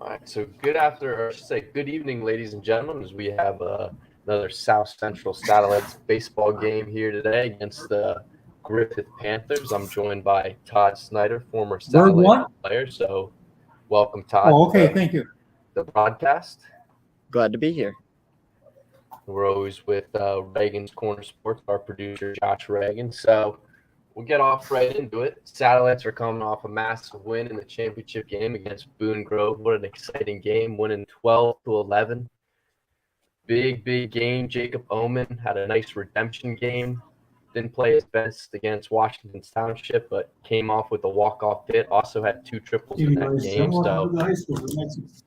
All right, so or I should say good evening, ladies and gentlemen, as we have another South Central Satellites baseball game here today against the Griffith Panthers. I'm joined by Todd Snyder, former Word Satellite one? player. So welcome, Todd, Oh, okay. to Thank you. the broadcast. Glad to be here. We're always with Regan's Corner Sports, our producer, Josh Regan. So we'll get off right into it. Satellites are coming off a massive win in the championship game against Boone Grove. What an exciting game, winning 12-11. Big game. Jacob Omen had a nice redemption game. Didn't play his best against Washington Township, but came off with a walk-off hit. Also had 2 triples in that game, so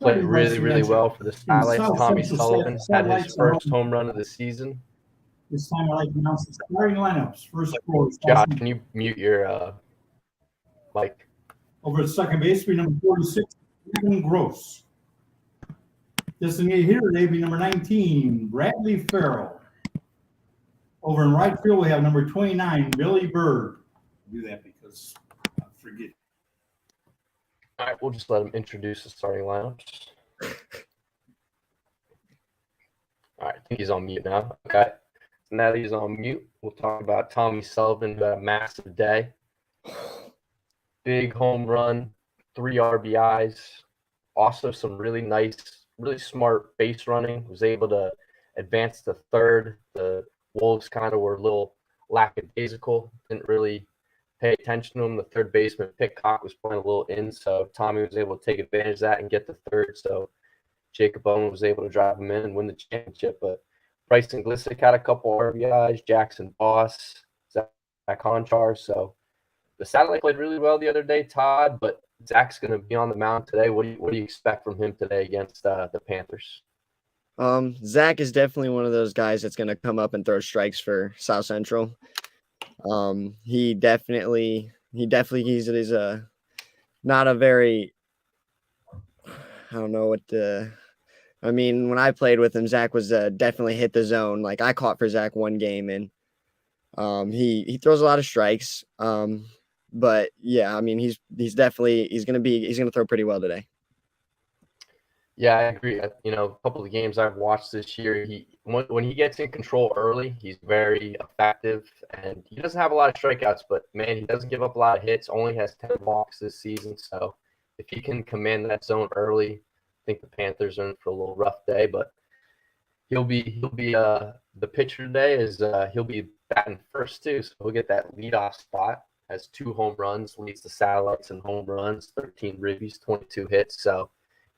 played really well for the Satellites. Tommy Sullivan had his first home run of the season. This time I'd like to announce the starting lineups. First score is Josh, can you mute your mic? over at second base, be number 46, Regan Gross. Designated hitter today be number 19, Bradley Farrell. Over in right field, we have number 29, Billy Bird. I'll do that because I forget. All right, we'll just let him introduce the starting lineups. All right, I think he's on mute now. Okay. So now that he's on mute, we'll talk about Tommy Sullivan, who had a massive day. Big home run, 3 RBIs. Also some really smart base running. Was able to advance to third. The Wolves kind of were a little lackadaisical. Didn't really pay attention to him. The third baseman, Pitcock, was playing a little in, so Tommy was able to take advantage of that and get to third. So Jacob Owen was able to drive him in and win the championship. But Bryson Glissick had a couple RBIs, Jackson Boss, Zach Honchar. So the Satellite played really well the other day, Todd, but Zach's going to be on the mound today. What do you expect from him today against the Panthers? Zach is definitely one of those guys that's going to come up and throw strikes for South Central. He definitely he's not a very, I don't know what to, I mean, when I played with him, Zach was definitely hit the zone. Like I caught for Zach one game, and he throws a lot of strikes. But yeah, I mean, he's going to throw pretty well today. Yeah, I agree. A couple of the games I've watched this year, when he gets in control early, he's very effective, and he doesn't have a lot of strikeouts, but man, he doesn't give up a lot of hits. Only has 10 walks this season, so if he can command that zone early, I think the Panthers are in for a little rough day. But he'll be the pitcher today is he'll be batting first too, so he'll get that leadoff spot. Has 2 home runs, leads the Satellites in home runs, 13 ribbies, 22 hits. So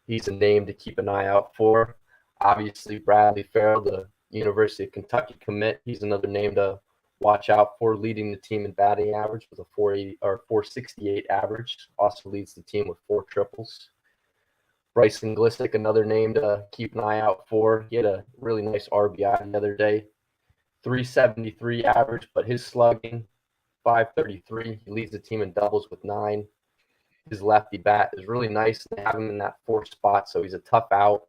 he's a name to keep an eye out for. Obviously, Bradley Farrell, the University of Kentucky commit, he's another name to watch out for, leading the team in batting average with a 468 average. Also leads the team with 4 triples. Bryson Glissick, another name to keep an eye out for. He had a really nice RBI the other day. 373 average, but his slugging, 533. He leads the team in doubles with 9. His lefty bat is really nice. They have him in that 4th spot, so he's a tough out.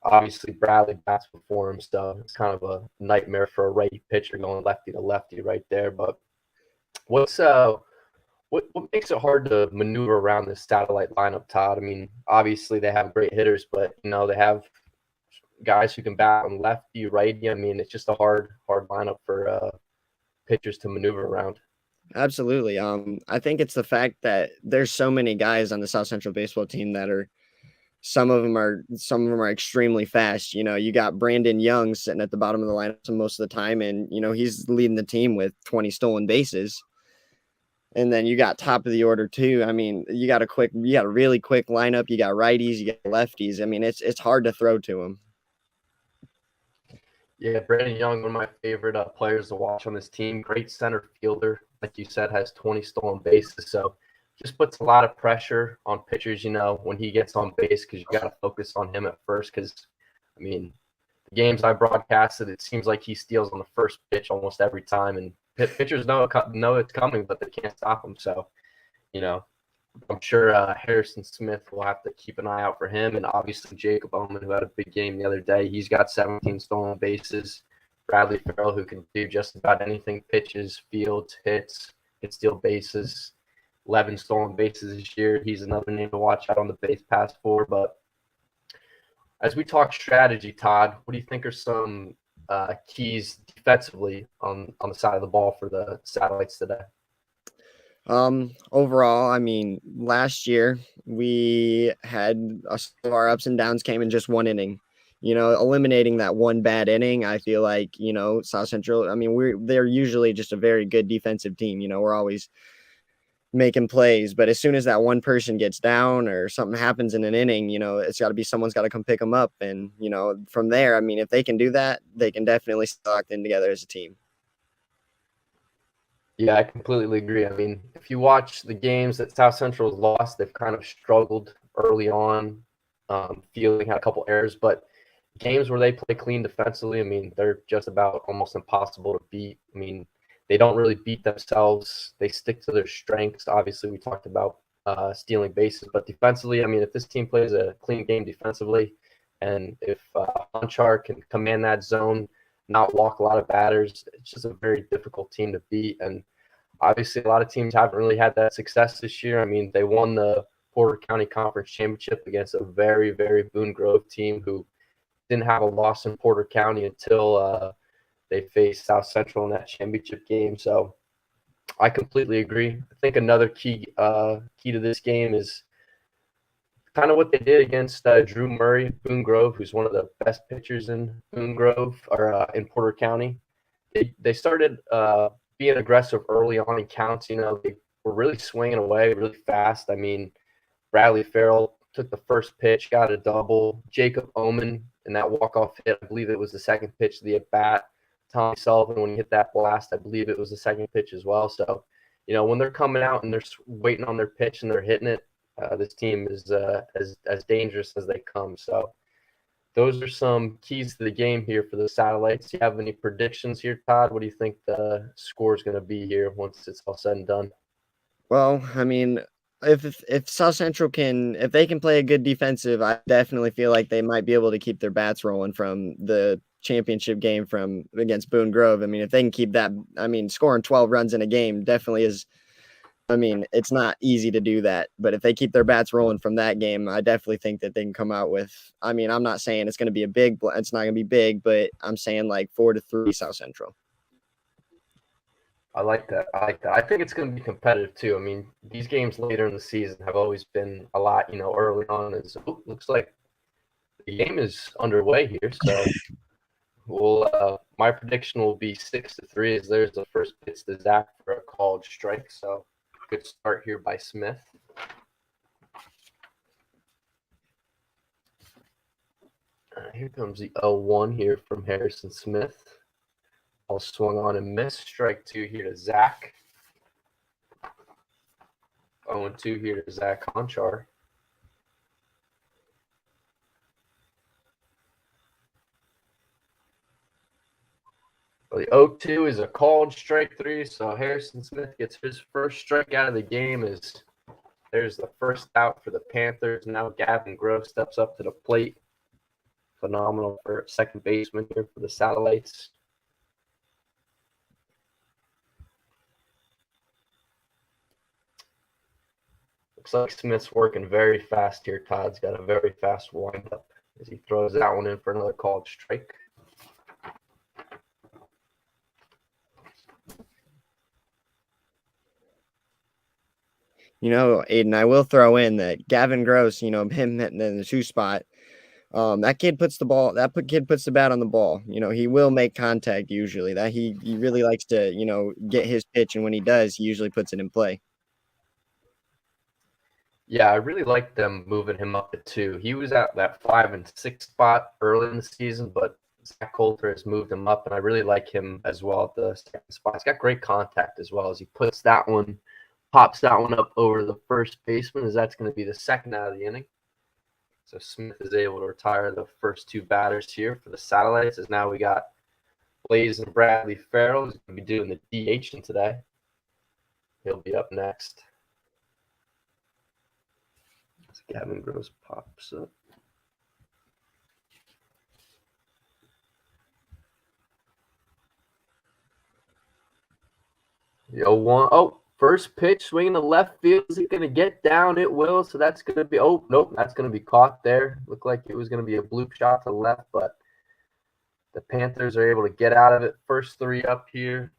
Obviously, Bradley bats before him, so it's kind of a nightmare for a righty pitcher going lefty to lefty right there. But what makes it hard to maneuver around this Satellite lineup, Todd? I mean, obviously they have great hitters, but they have guys who can bat on lefty, righty. I mean, it's just a hard lineup for pitchers to maneuver around. Absolutely. I think it's the fact that there's so many guys on the South Central baseball team that are, some of them are extremely fast. You got Brandon Young sitting at the bottom of the lineup most of the time, and he's leading the team with 20 stolen bases. And then you got top of the order too. I mean, you got a really quick lineup. You got righties, you got lefties. I mean, it's hard to throw to them. Yeah, Brandon Young, one of my favorite players to watch on this team. Great center fielder, like you said, has 20 stolen bases. So just puts a lot of pressure on pitchers, when he gets on base, because you got to focus on him at first. Because, I mean, the games I broadcasted, it seems like he steals on the first pitch almost every time. And pitchers know it's coming, but they can't stop him. So, I'm sure Harrison Smith will have to keep an eye out for him. And obviously Jacob Omen, who had a big game the other day, he's got 17 stolen bases. Bradley Farrell, who can do just about anything, pitches, fields, hits, can steal bases. 11 stolen bases this year. He's another name to watch out on the base pass for. But as we talk strategy, Todd, what do you think are some keys defensively on the side of the ball for the Satellites today? Overall, I mean, last year we had our ups and downs came in just one inning. Eliminating that one bad inning, I feel like, South Central, I mean, they're usually just a very good defensive team. We're always making plays, but as soon as that one person gets down or something happens in an inning, someone's got to come pick them up. And, from there, I mean, if they can do that, they can definitely stay locked in together as a team. Yeah, I completely agree. I mean, if you watch the games that South Central has lost, they've kind of struggled early on, Fielding had a couple errors, but games where they play clean defensively, I mean, they're just about almost impossible to beat. I mean, they don't really beat themselves. They stick to their strengths. Obviously, we talked about stealing bases, but defensively, I mean, if this team plays a clean game defensively, and if Honchar can command that zone, not walk a lot of batters, it's just a very difficult team to beat. And obviously, a lot of teams haven't really had that success this year. I mean, they won the Porter County Conference Championship against a very, very Boone Grove team who didn't have a loss in Porter County until they faced South Central in that championship game. So I completely agree. I think another key to this game is kind of what they did against Drew Murray, Boone Grove, who's one of the best pitchers in Boone Grove or in Porter County. They started being aggressive early on in counts. They were really swinging away really fast. I mean, Bradley Farrell took the first pitch, got a double. Jacob Oman in that walk-off hit, I believe it was the second pitch of the at-bat. Tommy Sullivan, when he hit that blast, I believe it was the second pitch as well. So, when they're coming out and they're waiting on their pitch and they're hitting it, this team is as dangerous as they come. So those are some keys to the game here for the Satellites. Do you have any predictions here, Todd? What do you think the score is going to be here once it's all said and done? Well, I mean, if South Central if they can play a good defensive, I definitely feel like they might be able to keep their bats rolling from the championship game against Boone Grove. I mean, if they can keep that, I mean, scoring 12 runs in a game definitely is, I mean, it's not easy to do that, but if they keep their bats rolling from that game, I definitely think that they can come out with, I mean, I'm not saying it's going to be it's not going to be big, but I'm saying like 4-3 South Central. I like that. I think it's going to be competitive too. I mean, these games later in the season have always been a lot, early on. Looks like the game is underway here. So my prediction will be 6-3 as there's the first pitch to Zach for a called strike. So good start here by Smith. Here comes the 0-1 here from Harrison Smith. All swung on and missed. Strike 2 here to Zach. 0-2 here to Zach Honchar. Well, the 0-2 is a called strike 3, so Harrison Smith gets his first strikeout of the game. There's the first out for the Panthers. Now Gavin Grove steps up to the plate. Phenomenal for second baseman here for the Satellites. Looks like Smith's working very fast here. Todd's got a very fast windup as he throws that one in for another called strike. Aiden, I will throw in that Gavin Gross, him hitting in the 2 spot, that kid puts the bat on the ball. He will make contact usually. That he really likes to, get his pitch, and when he does, he usually puts it in play. Yeah, I really like them moving him up to 2. He was at that 5 and 6 spot early in the season, but Zach Coulter has moved him up, and I really like him as well at the second spot. He's got great contact as well as he pops that one up over the first baseman, as that's going to be the second out of the inning. So Smith is able to retire the first 2 batters here for the Satellites, as now we got Blaze and Bradley Farrell, who's going to be doing the DH today. He'll be up next. As Gavin Gross pops up. The 0-1. Oh, First pitch, swinging to left field. Is it going to get down? It will. So that's going to be, oh, nope, that's going to be caught there. Looked like it was going to be a bloop shot to the left, but the Panthers are able to get out of it. First three up here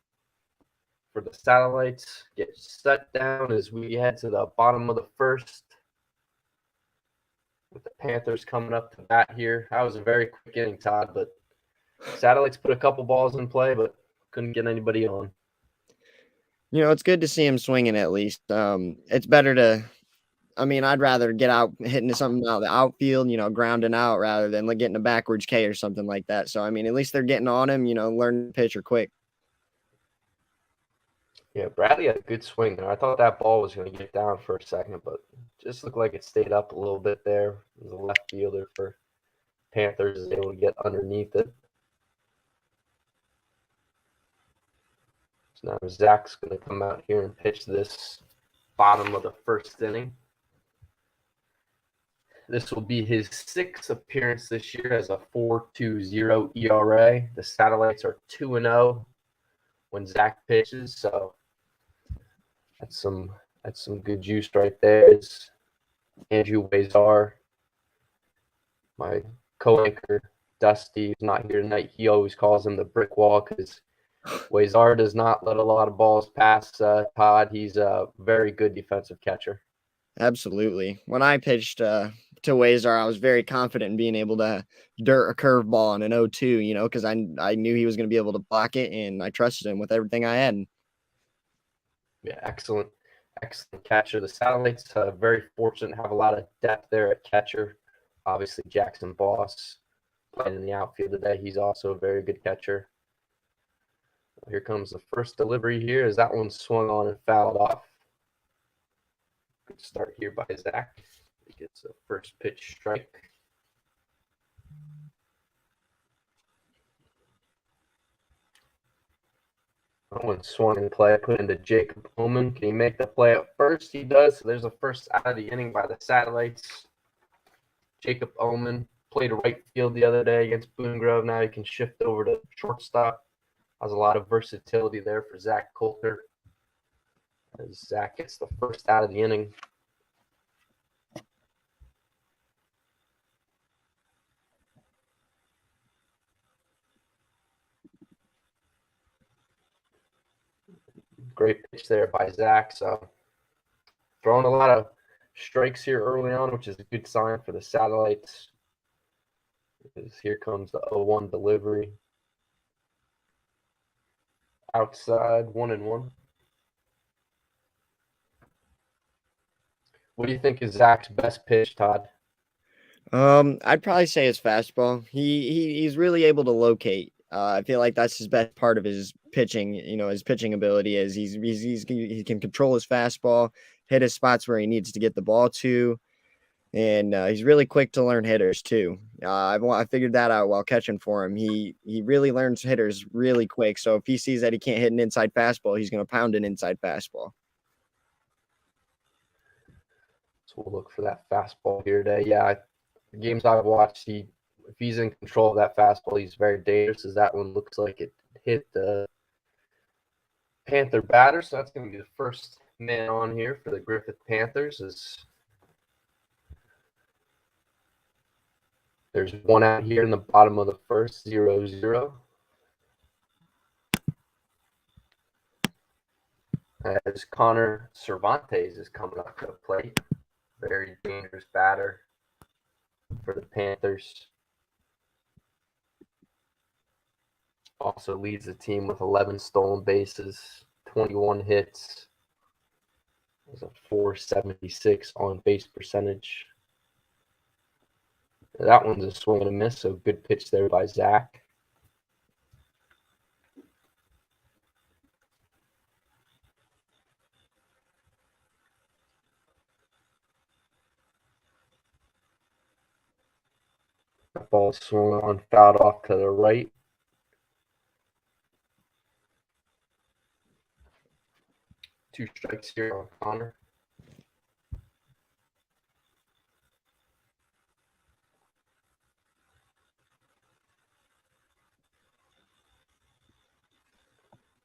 for the Satellites. Get set down as we head to the bottom of the first. With the Panthers coming up to bat here. That was a very quick inning, Todd, but Satellites put a couple balls in play, but couldn't get anybody on. It's good to see him swinging at least. It's better to, I'd rather get out hitting something out of the outfield, grounding out rather than like getting a backwards K or something like that. So, at least they're getting on him, learning the pitcher quick. Yeah, Bradley had a good swing there. I thought that ball was going to get down for a second, but just looked like it stayed up a little bit there. The left fielder for Panthers is able to get underneath it. So now Zach's going to come out here and pitch this bottom of the first inning. This will be his sixth appearance this year as a 4.20 ERA. The Satellites are 2-0 when Zach pitches, so that's some good juice right there. It's Andrew Wazar, my co-anchor, Dusty, who's not here tonight. He always calls him the brick wall because Wazar does not let a lot of balls pass Todd. He's a very good defensive catcher. Absolutely. When I pitched to Wazar, I was very confident in being able to dirt a curveball on an 0-2, because I knew he was going to be able to block it, and I trusted him with everything I had. Yeah, excellent catcher. The Satellites are very fortunate to have a lot of depth there at catcher. Obviously, Jackson Boss playing in the outfield today. He's also a very good catcher. Here comes the first delivery here as that one swung on and fouled off. Good start here by Zach. He gets a first pitch strike. That one swung in play, put into Jacob Omen. Can he make the play at first? He does. So there's a first out of the inning by the Satellites. Jacob Omen played right field the other day against Boone Grove. Now he can shift over to shortstop. Has a lot of versatility there for Zach Coulter. As Zach gets the first out of the inning. Great pitch there by Zach. So throwing a lot of strikes here early on, which is a good sign for the Satellites. Because here comes the 0-1 delivery. Outside, 1-1. What do you think is Zach's best pitch, Todd? I'd probably say his fastball. He's really able to locate. I feel like that's his best part of his pitching. His pitching ability is he can control his fastball, hit his spots where he needs to get the ball to, and he's really quick to learn hitters too. I figured that out while catching for him. He really learns hitters really quick. So if he sees that he can't hit an inside fastball, he's going to pound an inside fastball. So we'll look for that fastball here today. Yeah, the games I've watched, if he's in control of that fastball, he's very dangerous. As that one looks like it hit the Panther batter. So that's going to be the first man on here for the Griffith Panthers. There's one out here in the bottom of the first, 0-0. As Connor Cervantes is coming up to the plate. Very dangerous batter for the Panthers. Also leads the team with 11 stolen bases, 21 hits. There's a 476 on base percentage. That one's a swing and a miss, so good pitch there by Zach. That ball swung on, fouled off to the right. Two strikes here on Connor.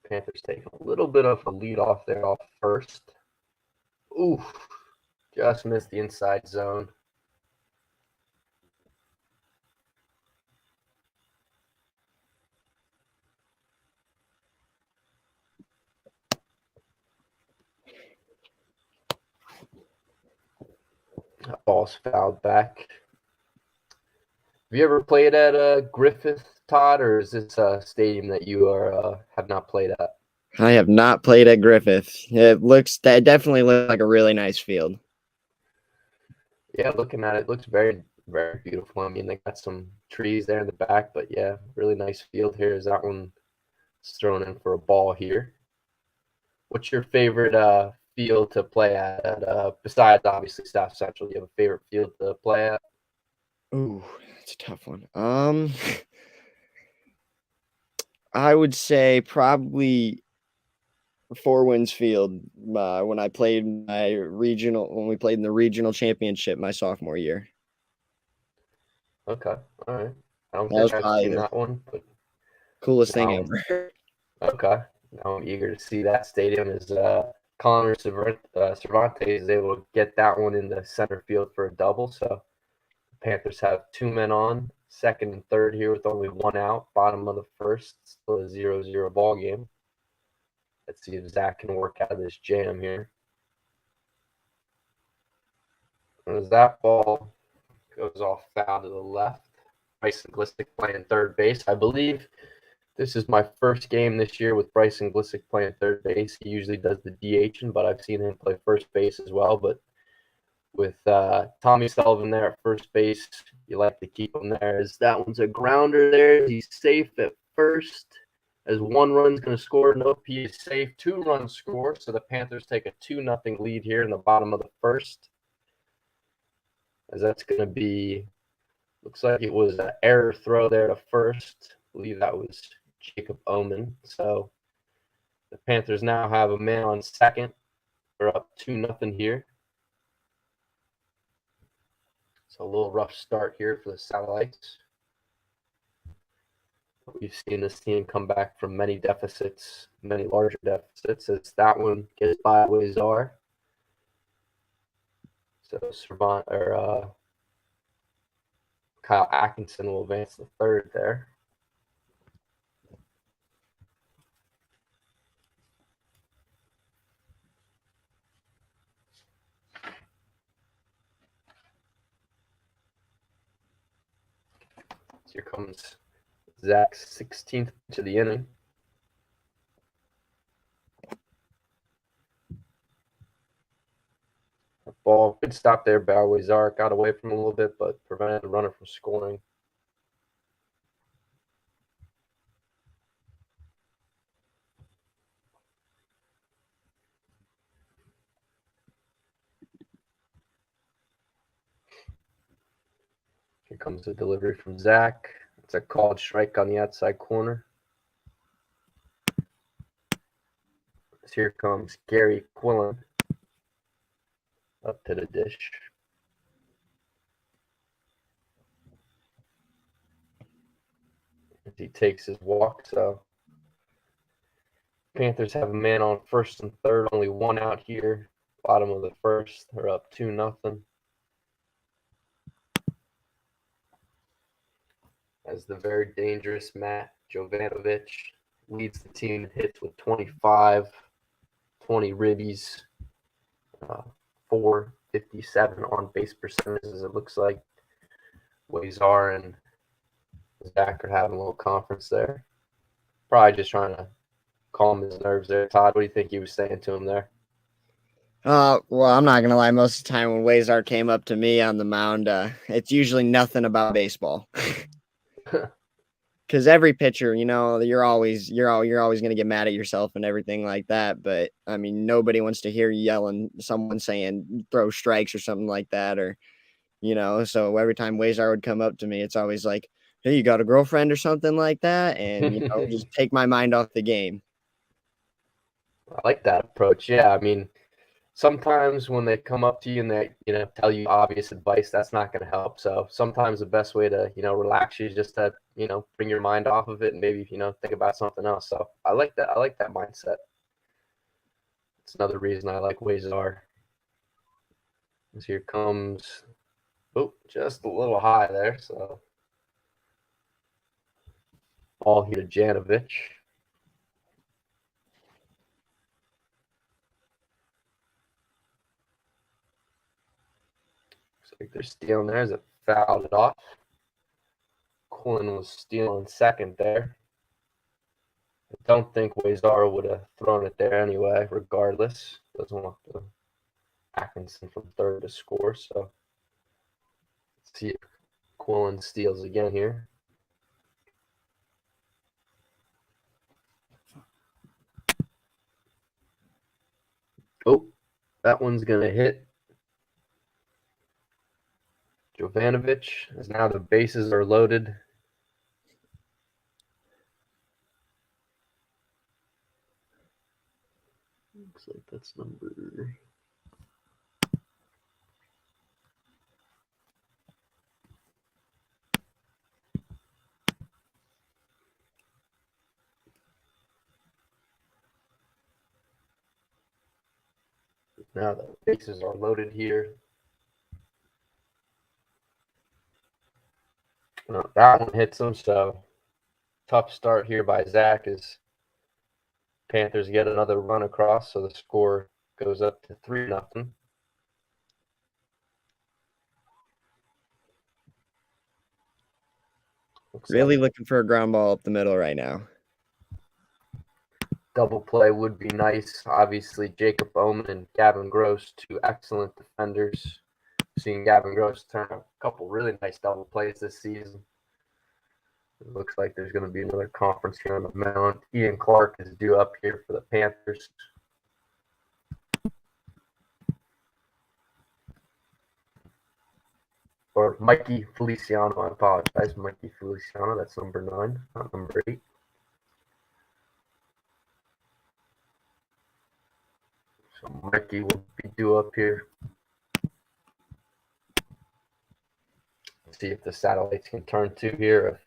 Panthers taking a little bit of a lead off there off first. Ooh, just missed the inside zone. That ball's fouled back. Have you ever played at Griffith, Todd, or is this a stadium that you have not played at? I have not played at Griffith. That definitely looks like a really nice field. Yeah, looking at it, looks very, very beautiful. I mean, they got some trees there in the back, but yeah, really nice field here. Is that one thrown in for a ball here? What's your favorite field to play at besides obviously South Central? Do you have a favorite field to play at? Ooh, that's a tough one. I would say probably Four Winds Field when we played in the regional championship my sophomore year. Okay, all right. I don't That think was I've probably seen the that one, but coolest thing now, ever. okay. Now I'm eager to see that stadium. Is Connor Cervantes is able to get that one in the center field for a double. So the Panthers have two men on, second and third here with only one out. Bottom of the first, still a 0-0 ball game. Let's see if Zach can work out of this jam here. As that ball goes off foul to the left, Bryson Glissick playing third base. I believe this is my first game this year with Bryson Glissick playing third base. He usually does the DHing, but I've seen him play first base as well. But with Tommy Sullivan there at first base, you like to keep him there. As that one's a grounder there. He's safe at first. As one run's going to score, nope, he is safe. 2 runs score, so the Panthers take a 2-0 lead here in the bottom of the first. As that's going to be, looks like it was an error throw there to first. I believe that was Jacob Omen. So the Panthers now have a man on second. They're up 2-0 here. So a little rough start here for the Satellites. We've seen this team come back from many deficits, many larger deficits, as that one gets by Wazar. So Kyle Atkinson will advance the third there. Here comes Zach's 16th to the inning. Ball, good stop there. Wazar got away from him a little bit, but prevented the runner from scoring. Here comes the delivery from Zach. It's a called strike on the outside corner. Here comes Gary Quillen up to the dish. As he takes his walk, so Panthers have a man on first and third, only one out here. Bottom of the first, they're up 2-0. As the very dangerous Matt Jovanovic leads the team in hits with 25, 20 ribbies, 457 on base percentages. It looks like Wazar and Zach are having a little conference there. Probably just trying to calm his nerves there. Todd, what do you think he was saying to him there? Well, I'm not gonna lie. Most of the time when Wazar came up to me on the mound, it's usually nothing about baseball. Because every pitcher, you're always gonna get mad at yourself and everything like that. But I mean, nobody wants to hear you yelling, someone saying throw strikes or something like that, or So every time Wazar would come up to me, it's always like, "Hey, you got a girlfriend or something like that?" And just take my mind off the game. I like that approach. Yeah, I mean, sometimes when they come up to you and they, tell you obvious advice, that's not going to help. So sometimes the best way to, relax you is just to, bring your mind off of it and maybe, think about something else. So I like that. I like that mindset. It's another reason I like Wazar. As here comes, just a little high there. So ball here to Janovich. Looks like they're stealing there as it fouled it off. Quinn was stealing second there. I don't think Wazar would have thrown it there anyway, regardless. Doesn't want the Atkinson from third to score, so let's see if Quillen steals again here. Oh, that one's going to hit Jovanovic, as now the bases are loaded. Looks like that's number... Now the bases are loaded here. No, that one hits him, so tough start here by Zach as Panthers get another run across, so the score goes up to 3-0. Really looking for a ground ball up the middle right now. Double play would be nice. Obviously, Jacob Bowman and Gavin Gross, two excellent defenders. Seeing Gavin Gross turn a couple really nice double plays this season. It looks like there's going to be another conference here on the mound. Ian Clark is due up here for the Panthers. Or Mikey Feliciano, I apologize. Mikey Feliciano, that's number 9, not number 8. So Mikey will be due up here. Let's see if the satellites can turn 2 here. If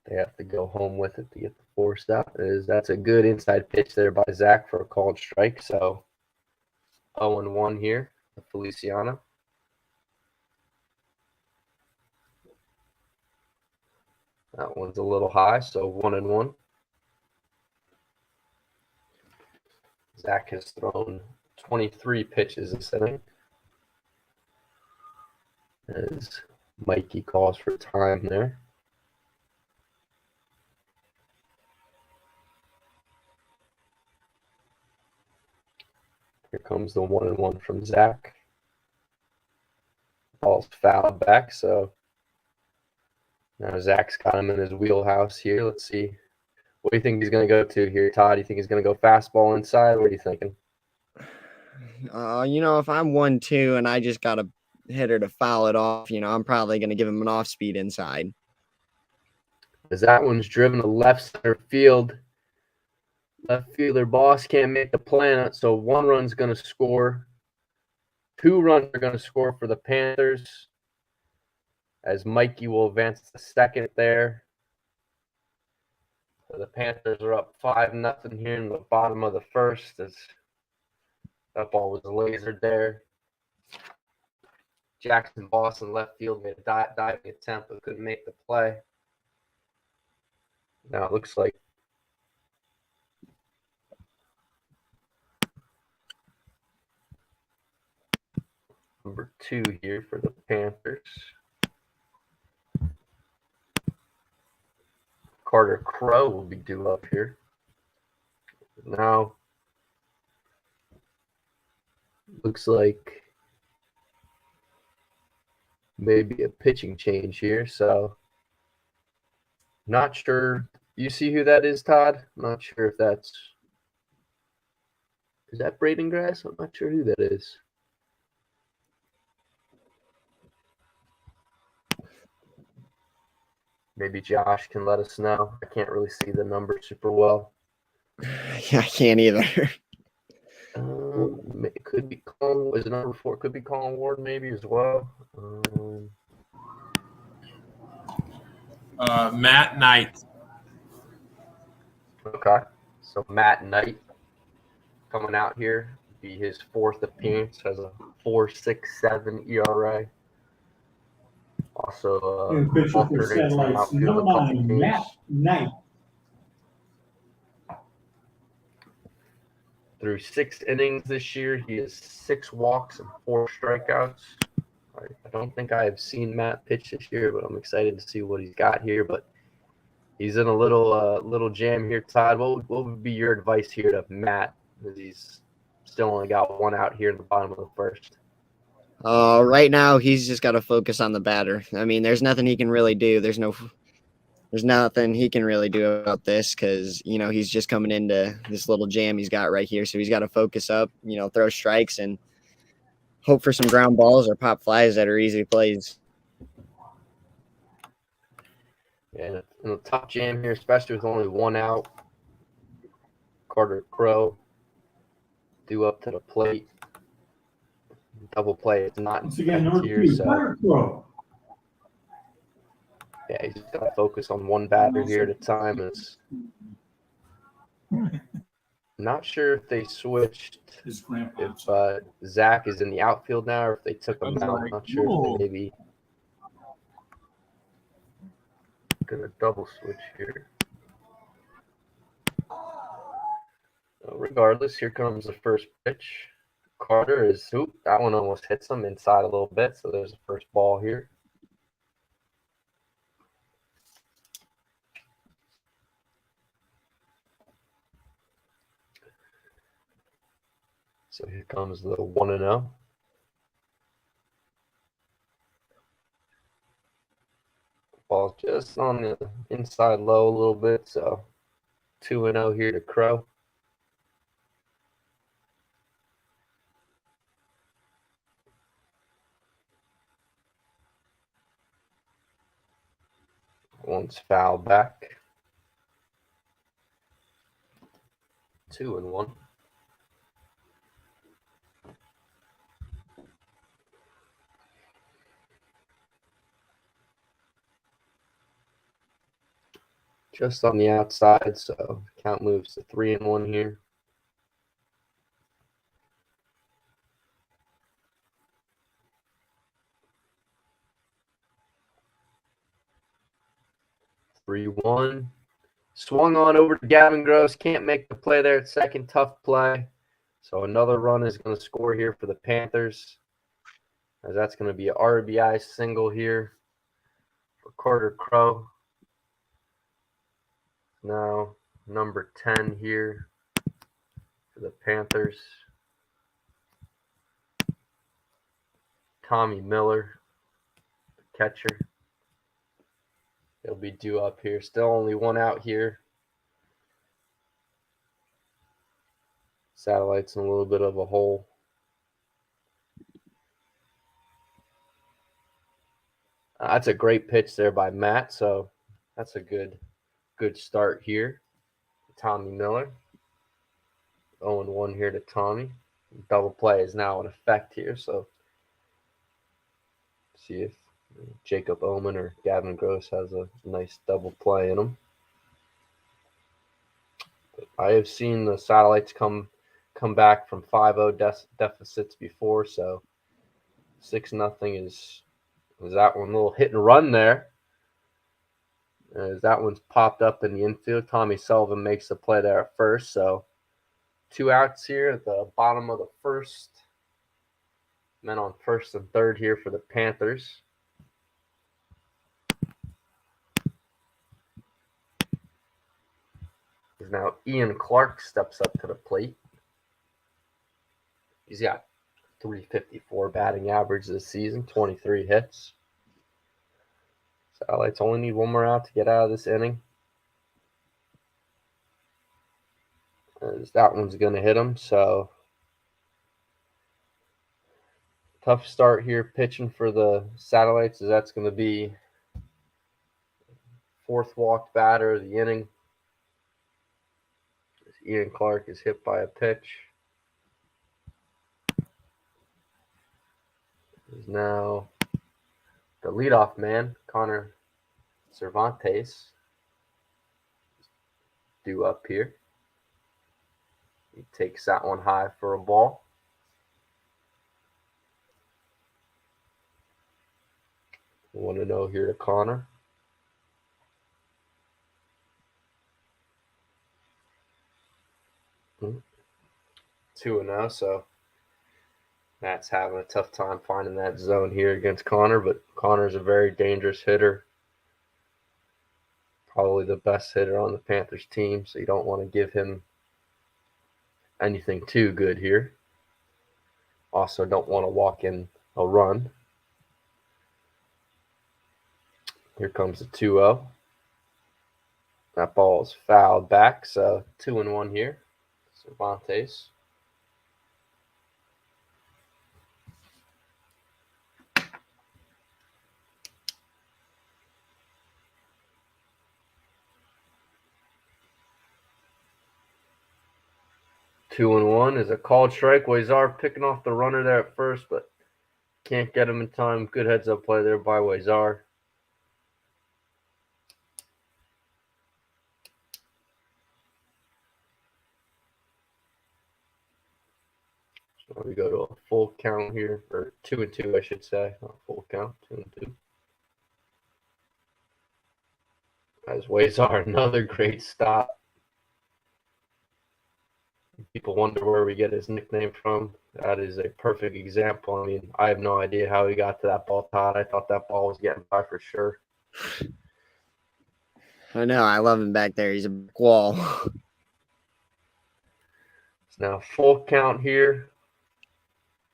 they have to go home with it to get the force out. That's a good inside pitch there by Zach for a called strike. So 0-1 here with Feliciano. That one's a little high, so 1-1. Zach has thrown 23 pitches this inning. As Mikey calls for time there. Here comes the 1-1 from Zach. Ball's fouled back, so now Zach's got him in his wheelhouse here. Let's see. What do you think he's going to go to here, Todd? Do you think he's going to go fastball inside? What are you thinking? If I'm 1-2 and I just got a hitter to foul it off, I'm probably going to give him an off-speed inside. As that one's driven to left center field. Left fielder Boss can't make the play on it, so 1 run's going to score. 2 runs are going to score for the Panthers. As Mikey will advance to second there. So the Panthers are up 5-0 here in the bottom of the first. As that ball was lasered there. Jackson Boss in left field made a diving attempt but couldn't make the play. Now it looks like number 2 here for the Panthers. Carter Crow will be due up here. Now, looks like maybe a pitching change here. So, not sure. You see who that is, Todd? I'm not sure if that's. Is that Braden Grass? I'm not sure who that is. Maybe Josh can let us know. I can't really see the number super well. Yeah, I can't either. Could be Colin. Is it number 4? Could be Colin Ward maybe as well. Matt Knight. Okay. So Matt Knight coming out here. Be his 4th appearance. Has a 4.67 ERA. Also, New pitcher for alternates in the Satellites, outfield number a couple 9, games. Matt Knight. Through 6 innings this year, he has 6 walks and 4 strikeouts. I don't think I have seen Matt pitch this year, but I'm excited to see what he's got here. But he's in a little jam here, Todd. What would be your advice here to Matt, as he's still only got 1 out here in the bottom of the 1st? Right now, he's just got to focus on the batter. I mean, there's nothing he can really do. There's nothing he can really do about this because, he's just coming into this little jam he's got right here. So he's got to focus up, throw strikes and hope for some ground balls or pop flies that are easy plays. Yeah, in a tough jam here, especially with only 1 out. Carter Crow due up to the plate. Double play is not Once again, in number here, 2, so Carter Crow. yeah, he's got to focus on 1 batter here at a time. Not sure if they switched, His grandpa. if Zach is in the outfield now or if they took him out. I'm not sure if they maybe going to double switch here. Regardless, here comes the first pitch. Carter is, that one almost hits him inside a little bit, so there's the first ball here. So here comes the 1-0. Ball just on the inside low a little bit, so 2-0 here to Crow. One's foul back. 2-1. Just on the outside, so count moves to 3-1 here. Three one. Swung on over to Gavin Gross. Can't make the play there at second. Tough play. So another run is going to score here for the Panthers. As that's going to be an RBI single here for Carter Crow. Now number 10 here for the Panthers. Tommy Miller, the catcher. He'll be due up here. Still only 1 out here. Satellite's in a little bit of a hole. That's a great pitch there by Matt. So that's a good start here. Tommy Miller. 0-1 here to Tommy. Double play is now in effect here. So see if Jacob Oman or Gavin Gross has a nice double play in him. But I have seen the Satellites come back from 5-0 deficits before, so 6-0 is that one. Little hit and run there. As that one's popped up in the infield. Tommy Sullivan makes the play there at first, so 2 outs here at the bottom of the 1st. Men on 1st and 3rd here for the Panthers. Now Ian Clark steps up to the plate. He's got 354 batting average this season, 23 hits. Satellites only need 1 more out to get out of this inning. As that one's going to hit him, so tough start here pitching for the Satellites, as that's going to be 4th walked batter of the inning. Ian Clark is hit by a pitch. is now the leadoff man, Connor Cervantes, due up here. He takes that one high for a ball. Want to know here to Connor. Hmm. 2-0, so Matt's having a tough time finding that zone here against Connor, but Connor's a very dangerous hitter. Probably the best hitter on the Panthers team, so you don't want to give him anything too good here. Also don't want to walk in a run. Here comes the 2-0. That ball is fouled back, so 2-1 here. Cervantes. Two and one is a called strike. Wazar picking off the runner there at first, but can't get him in time. Good heads up play there by Wazar. So we go to a full count here, or 2-2, I should say. Not full count, 2-2. As Wazar, another great stop. People wonder where we get his nickname from. That is a perfect example. I mean, I have no idea how he got to that ball, Todd. I thought that ball was getting by for sure. I know. I love him back there. He's a wall. It's now full count here.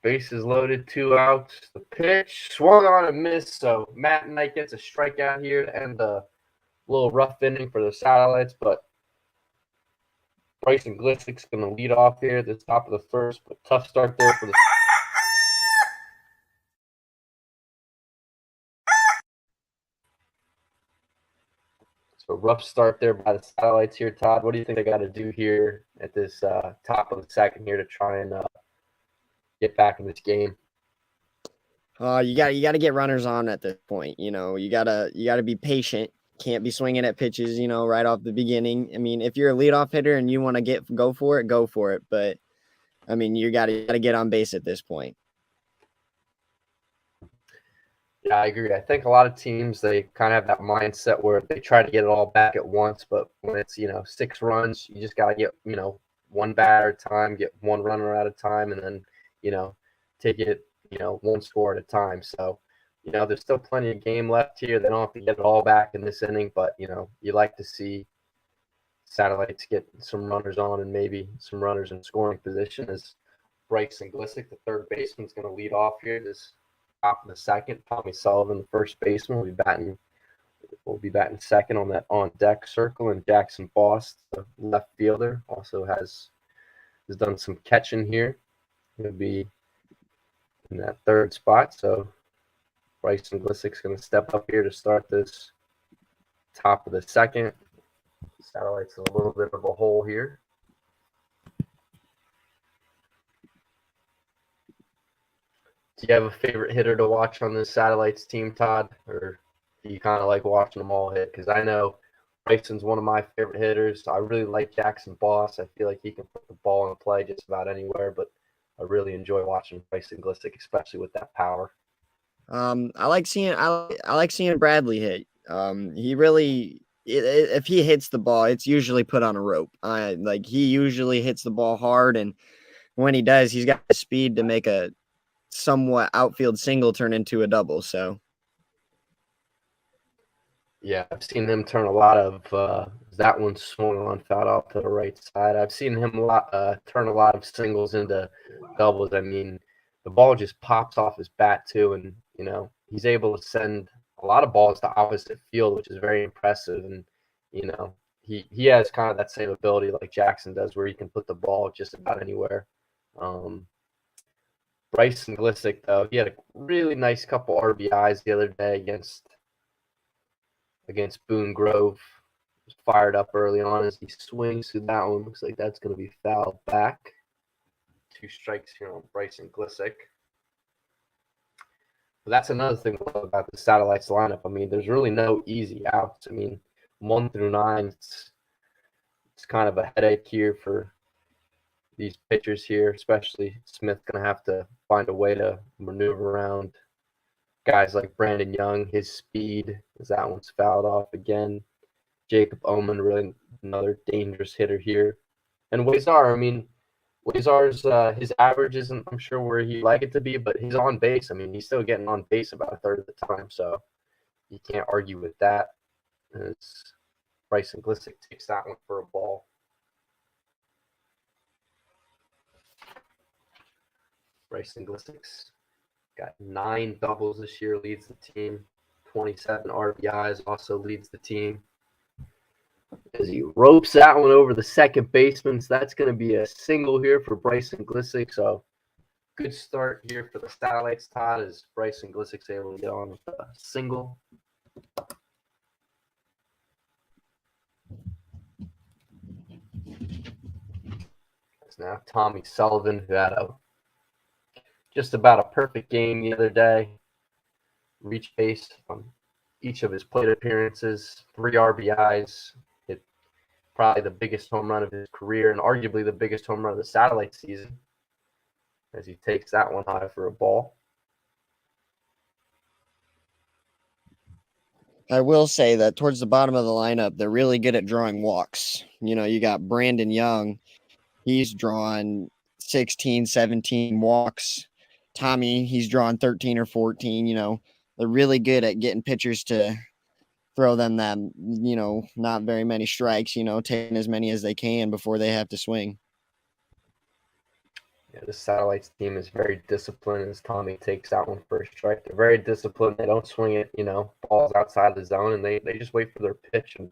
Bases loaded, 2 outs. The pitch swung on and missed. So Matt Knight gets a strikeout here to end the little rough inning for the Satellites. But Bryson Glissick's going to lead off here at the top of the first. But tough start there for the So rough start there by the Satellites here, Todd. What do you think they got to do here at this top of the second here to try and get back in this game? You got to get runners on at this point. You know, you gotta be patient. Can't be swinging at pitches, you know, right off the beginning. I mean, if you're a leadoff hitter and you want to go for it. But I mean, you got to get on base at this point. Yeah, I agree. I think a lot of teams, they kind of have that mindset where they try to get it all back at once. But when it's, 6 runs, you just got to get, one batter at a time, get one runner at a time, and then, take it, one score at a time. So, there's still plenty of game left here. They don't have to get it all back in this inning, but, you like to see Satellites get some runners on and maybe some runners in scoring position as Bryson Glissick, the third baseman, is going to lead off here. This top of the second. Tommy Sullivan, the first baseman, will be batting second on that on deck circle, and Jackson Boss, the left fielder, also has done some catching here. He'll be in that third spot. So Bryson Glissick's going to step up here to start this top of the second. Satellites in a little bit of a hole here. Do you have a favorite hitter to watch on this Satellites team, Todd? Or do you kind of like watching them all hit? Because I know Bryson's one of my favorite hitters. I really like Jackson Boss. I feel like he can put the ball in play just about anywhere, but I really enjoy watching Bryson Glissick, especially with that power. I like seeing Bradley hit. He really, if he hits the ball, it's usually put on a rope. He usually hits the ball hard, and when he does, he's got the speed to make a somewhat outfield single turn into a double. So yeah, I've seen him turn a lot of that one swung on foul out to the right side. I've seen him turn a lot of singles into doubles. I mean, the ball just pops off his bat too, and he's able to send a lot of balls to opposite field, which is very impressive. And he has kind of that same ability like Jackson does, where he can put the ball just about anywhere. Bryson Glissick, though, he had a really nice couple RBIs the other day against Boone Grove. Was fired up early on as he swings through that one. Looks like that's going to be fouled back. 2 strikes here on Bryson Glissick. But that's another thing about the Satellites lineup. I mean, there's really no easy outs. I mean, 1 through 9, it's kind of a headache here for these pitchers here, especially Smith going to have to find a way to maneuver around guys like Brandon Young, his speed, as that one's fouled off again. Jacob Oman, really another dangerous hitter here. And Wazar, I mean, Wazar's his average isn't, I'm sure, where he'd like it to be, but he's on base. I mean, he's still getting on base about a third of the time, so you can't argue with that. As Bryson Glissick takes that one for a ball. Bryson Glissick's got 9 doubles this year, leads the team. 27 RBIs, also leads the team. As he ropes that one over the second baseman, so that's going to be a single here for Bryson Glissick. So good start here for the Satellites, Todd, as Bryson Glissick's able to get on with a single. It's now Tommy Sullivan, who had just about a perfect game the other day. Reach base on each of his plate appearances, 3 RBIs. Hit probably the biggest home run of his career and arguably the biggest home run of the Satellite season, as he takes that one high for a ball. I will say that towards the bottom of the lineup, they're really good at drawing walks. You got Brandon Young. He's drawn 16, 17 walks. Tommy, he's drawn 13 or 14. They're really good at getting pitchers to throw them that, not very many strikes, taking as many as they can before they have to swing. Yeah, the Satellites team is very disciplined as Tommy takes that one for a strike. They're very disciplined. They don't swing it, balls outside the zone, and they just wait for their pitch. And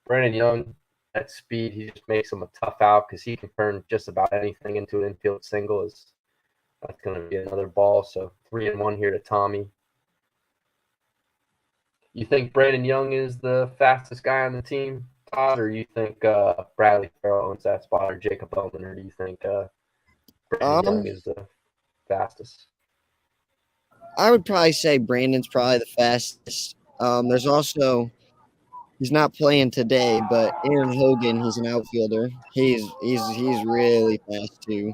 Brandon Young, at speed, he just makes them a tough out because he can turn just about anything into an infield single. That's going to be another ball. So 3-1 here to Tommy. You think Brandon Young is the fastest guy on the team, Todd, or you think Bradley Farrell owns that spot, or Jacob Bowman, or do you think Brandon Young is the fastest? I would probably say Brandon's probably the fastest. There's also, he's not playing today, but Aaron Hogan, he's an outfielder. He's really fast too.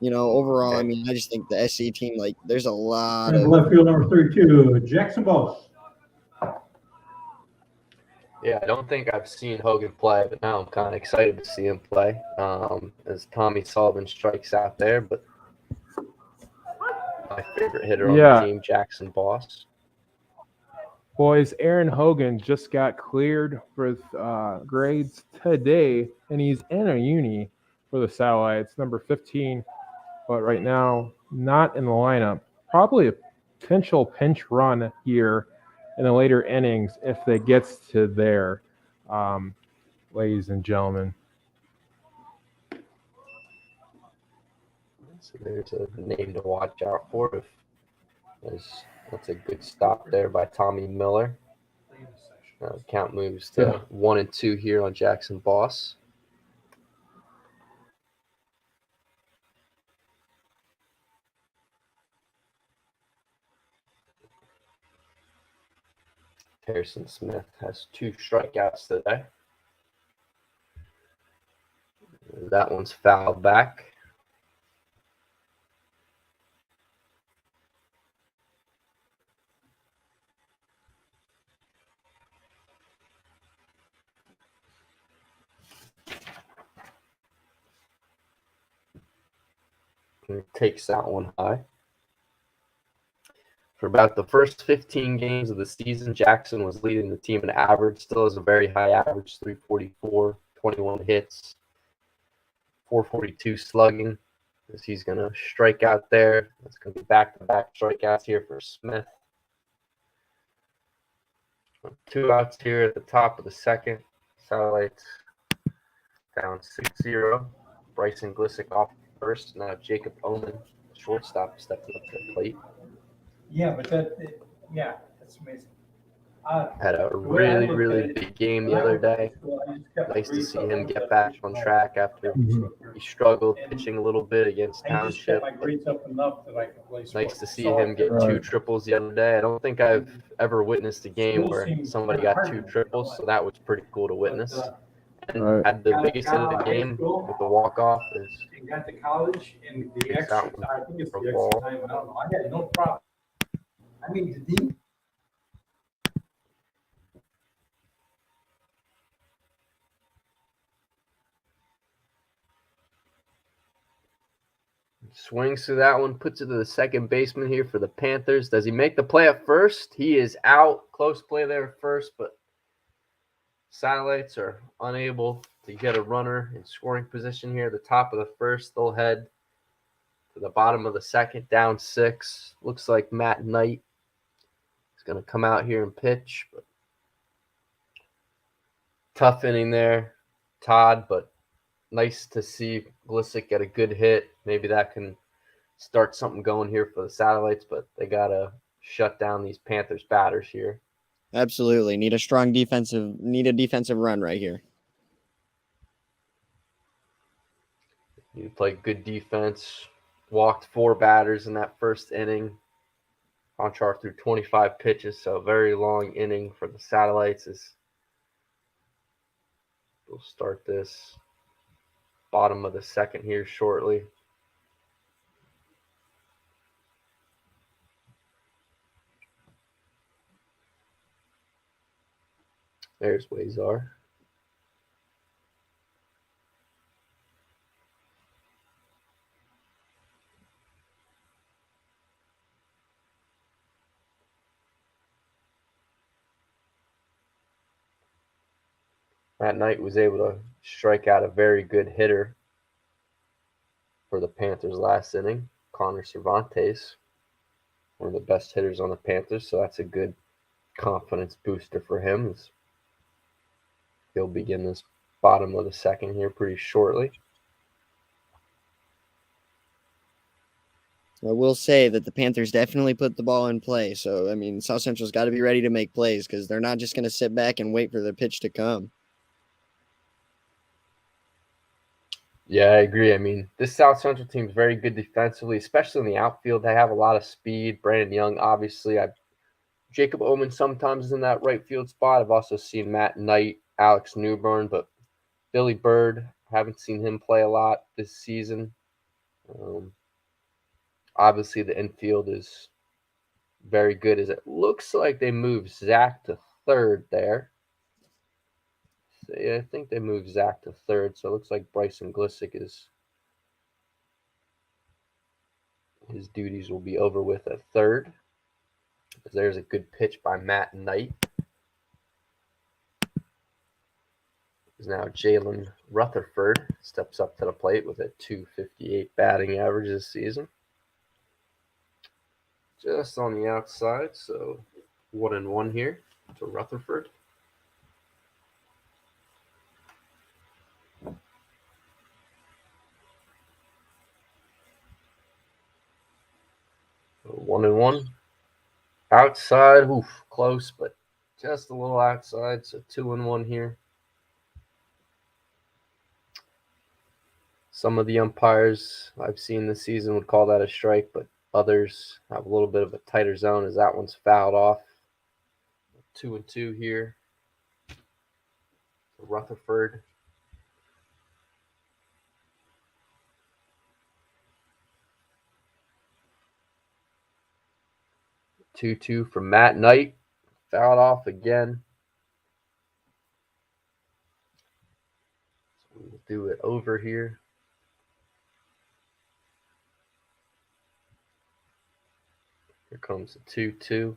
Overall, I mean, I just think the SC team, there's a lot and of left field number 32, Jackson Boss. Yeah, I don't think I've seen Hogan play, but now I'm kind of excited to see him play as Tommy Sullivan strikes out there. But my favorite hitter on the team, Jackson Boss. Boys, Aaron Hogan just got cleared for his grades today, and he's in a uni for the Satellites, number 15, but right now not in the lineup. Probably a potential pinch run here in the later innings if it gets to there, ladies and gentlemen. So there's a name to watch out for. That's a good stop there by Tommy Miller. Count moves to 1-2 here on Jackson Boss. Harrison Smith has 2 strikeouts today. That one's fouled back. And takes that one high. For about the first 15 games of the season, Jackson was leading the team in average. Still has a very high average, 344, 21 hits, 442 slugging. As he's going to strike out there. That's going to be back-to-back strikeouts here for Smith. 2 outs here at the top of the second. Satellites down 6-0. Bryson Glissick off first. Now Jacob Oman, shortstop, stepping up to the plate. Yeah, but that's amazing. Had a really big game the other day. Nice to see him get back on track after he struggled pitching a little bit against Township. Nice to see him get 2 triples the other day. I don't think I've ever witnessed a game where somebody got 2 triples, so that was pretty cool to witness. And had the biggest hit of the game with the walk-off. Got to college and the Takes extra, out one I think it's for the ball. extra time, I don't know, I had no problem. I mean, the deep. Swings through that one, puts it to the second baseman here for the Panthers. Does he make the play at first? He is out. Close play there at first, but Satellites are unable to get a runner in scoring position here. The top of the first, they'll head to the bottom of the second, down 6. Looks like Matt Knight is going to come out here and pitch. But tough inning there, Todd, but nice to see Glissick get a good hit. Maybe that can start something going here for the Satellites, but they got to shut down these Panthers batters here. Absolutely. Need a defensive run right here. Need to play good defense. Walked 4 batters in that first inning. Conchar threw 25 pitches, so a very long inning for the Satellites. We'll start this bottom of the second here shortly. There's Wazar. Matt Knight was able to strike out a very good hitter for the Panthers last inning, Connor Cervantes, one of the best hitters on the Panthers, so that's a good confidence booster for him. He'll begin this bottom of the second here pretty shortly. I will say that the Panthers definitely put the ball in play. So, I mean, South Central's got to be ready to make plays because they're not just going to sit back and wait for the pitch to come. Yeah, I agree. I mean, this South Central team is very good defensively, especially in the outfield. They have a lot of speed. Brandon Young, obviously. Jacob Oman sometimes is in that right field spot. I've also seen Matt Knight, Alex Newburn, but Billy Bird, haven't seen him play a lot this season. Obviously, the infield is very good, as it looks like they moved Zach to third there. So, yeah, I think they moved Zach to third, so it looks like Bryson Glissick his duties will be over with at third. There's a good pitch by Matt Knight. Now Jalen Rutherford steps up to the plate with a .258 batting average this season. Just on the outside, so 1-1 here to Rutherford. So 1-1. Outside, close, but just a little outside, so 2-1 here. Some of the umpires I've seen this season would call that a strike, but others have a little bit of a tighter zone as that one's fouled off. 2-2 here. Rutherford. Two from Matt Knight. Fouled off again. So we'll do it over here. Here comes the 2-2.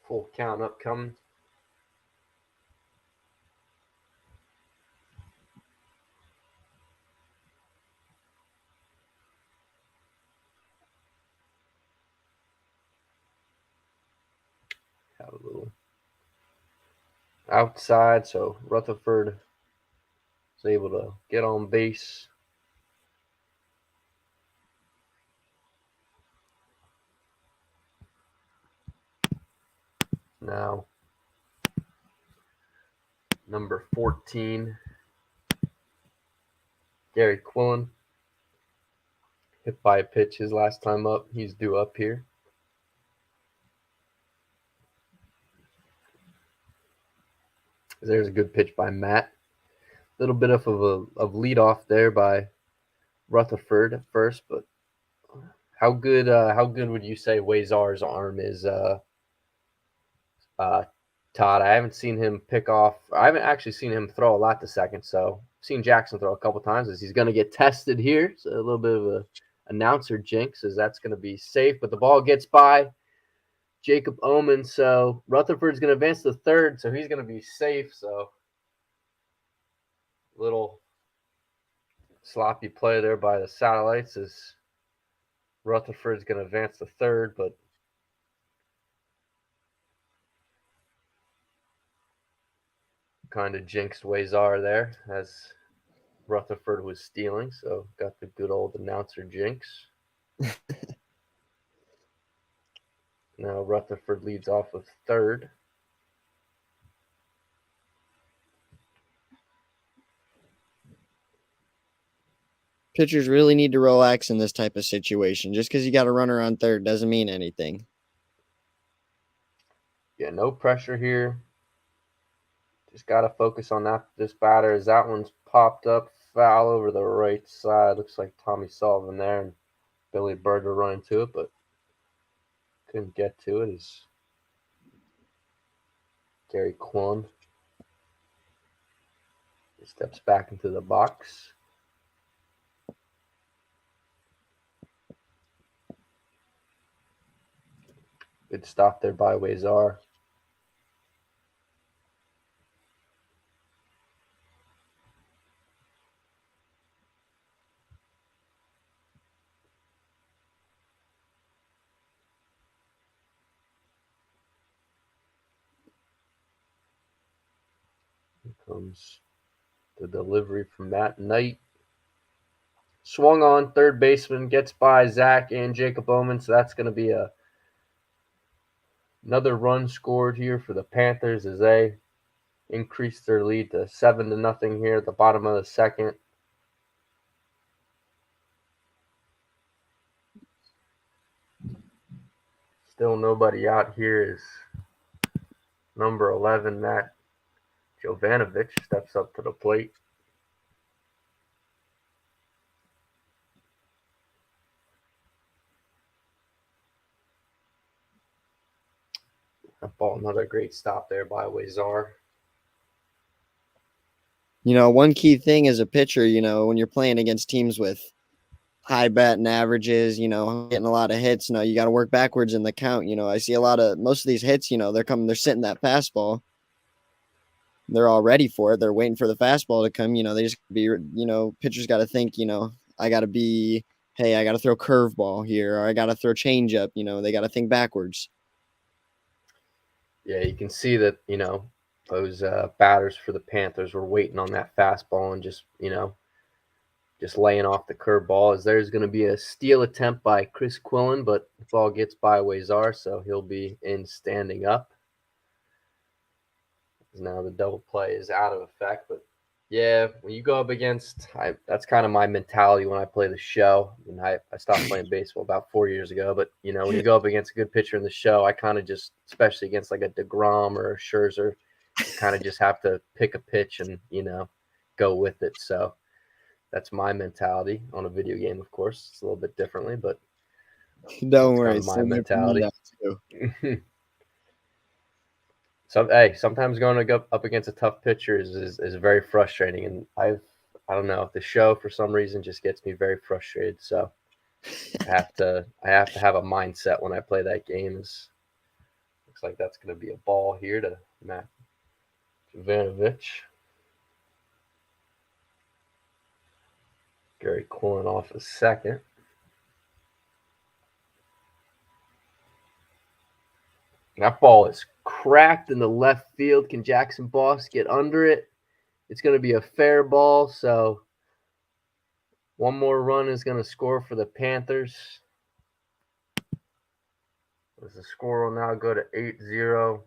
Full count upcoming. Have a little outside, so Rutherford is able to get on base. Now, number 14, Gary Quillen. Hit by a pitch his last time up. He's due up here. There's a good pitch by Matt. A little bit of lead off there by Rutherford at first, but how good would you say Wazar's arm is, Todd? I haven't seen him pick off. I haven't actually seen him throw a lot to second, so I've seen Jackson throw a couple times as he's going to get tested here. So a little bit of a announcer jinx as that's going to be safe, but the ball gets by Jacob Omen, so Rutherford's going to advance to third, so he's going to be safe. So little sloppy play there by the Satellites as Rutherford's going to advance to third, but kind of jinxed Wazar there as Rutherford was stealing, so got the good old announcer jinx. Now Rutherford leads off with third. Pitchers really need to relax in this type of situation. Just because you got a runner on third doesn't mean anything. Yeah, no pressure here. Just got to focus on this batter as that one's popped up, foul over the right side. Looks like Tommy Sullivan there, and Billy Bird were running to it, but couldn't get to it as Gary Quillen steps back into the box. Good stop there by Wazar. Here comes the delivery from Matt Knight. Swung on, third baseman, gets by Zach and Jacob Omen, so that's going to be another run scored here for the Panthers as they increase their lead to 7-0 here at the bottom of the second. Still nobody out here as number 11, Matt Jovanovic, steps up to the plate. That ball, another great stop there by Wazar. You know, one key thing as a pitcher, you know, when you're playing against teams with high batting averages, you know, getting a lot of hits, you know, you got to work backwards in the count. You know, I see most of these hits, you know, they're sitting that fastball. They're all ready for it. They're waiting for the fastball to come. You know, they just be, you know, pitchers got to think, you know, I got to throw curveball here, or I got to throw changeup. You know, they got to think backwards. Yeah, you can see that, you know, those batters for the Panthers were waiting on that fastball and just, you know, just laying off the curveball as there's going to be a steal attempt by Chris Quillen, but the ball gets by Wazar, so he'll be in standing up. Now the double play is out of effect, but yeah, when you go up against, that's kind of my mentality when I play the show. And I stopped playing baseball about 4 years ago, but you know, when you go up against a good pitcher in the show, I kind of just, especially against like a DeGrom or a Scherzer, you kind of just have to pick a pitch and, you know, go with it. So that's my mentality on a video game. Of course, it's a little bit differently, but Don't worry, kind of my mentality. Sometimes going up against a tough pitcher is very frustrating, and I don't know, the show for some reason just gets me very frustrated. So I have to have a mindset when I play that game. Looks like that's going to be a ball here to Matt Jovanovic. Gary Quillen off a second. That ball is cracked in the left field. Can Jackson Boss get under it? It's going to be a fair ball, so one more run is going to score for the Panthers. As the score will now go to 8-0.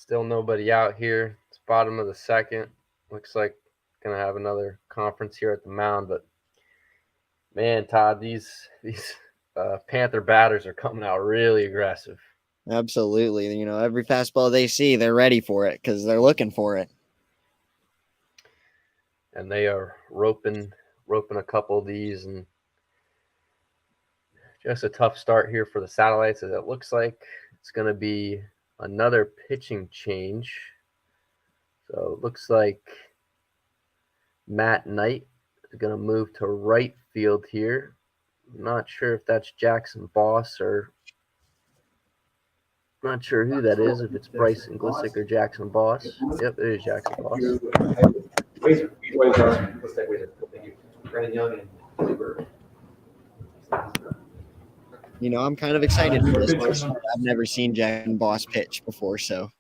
Still nobody out here. It's bottom of the second. Looks like going to have another conference here at the mound. But, man, Todd, these Panther batters are coming out really aggressive. Absolutely. You know, every fastball they see, they're ready for it because they're looking for it. And they are roping a couple of these, and just a tough start here for the Satellites, as it looks like it's going to be another pitching change. So it looks like Matt Knight is going to move to right field here. I'm not sure if that's Jackson Boss, or not sure who that is, if it's Bryson Glissick or Jackson Boss. Yep, it is Jackson Boss. You know, I'm kind of excited for this one. I've never seen Jackson Boss pitch before, so.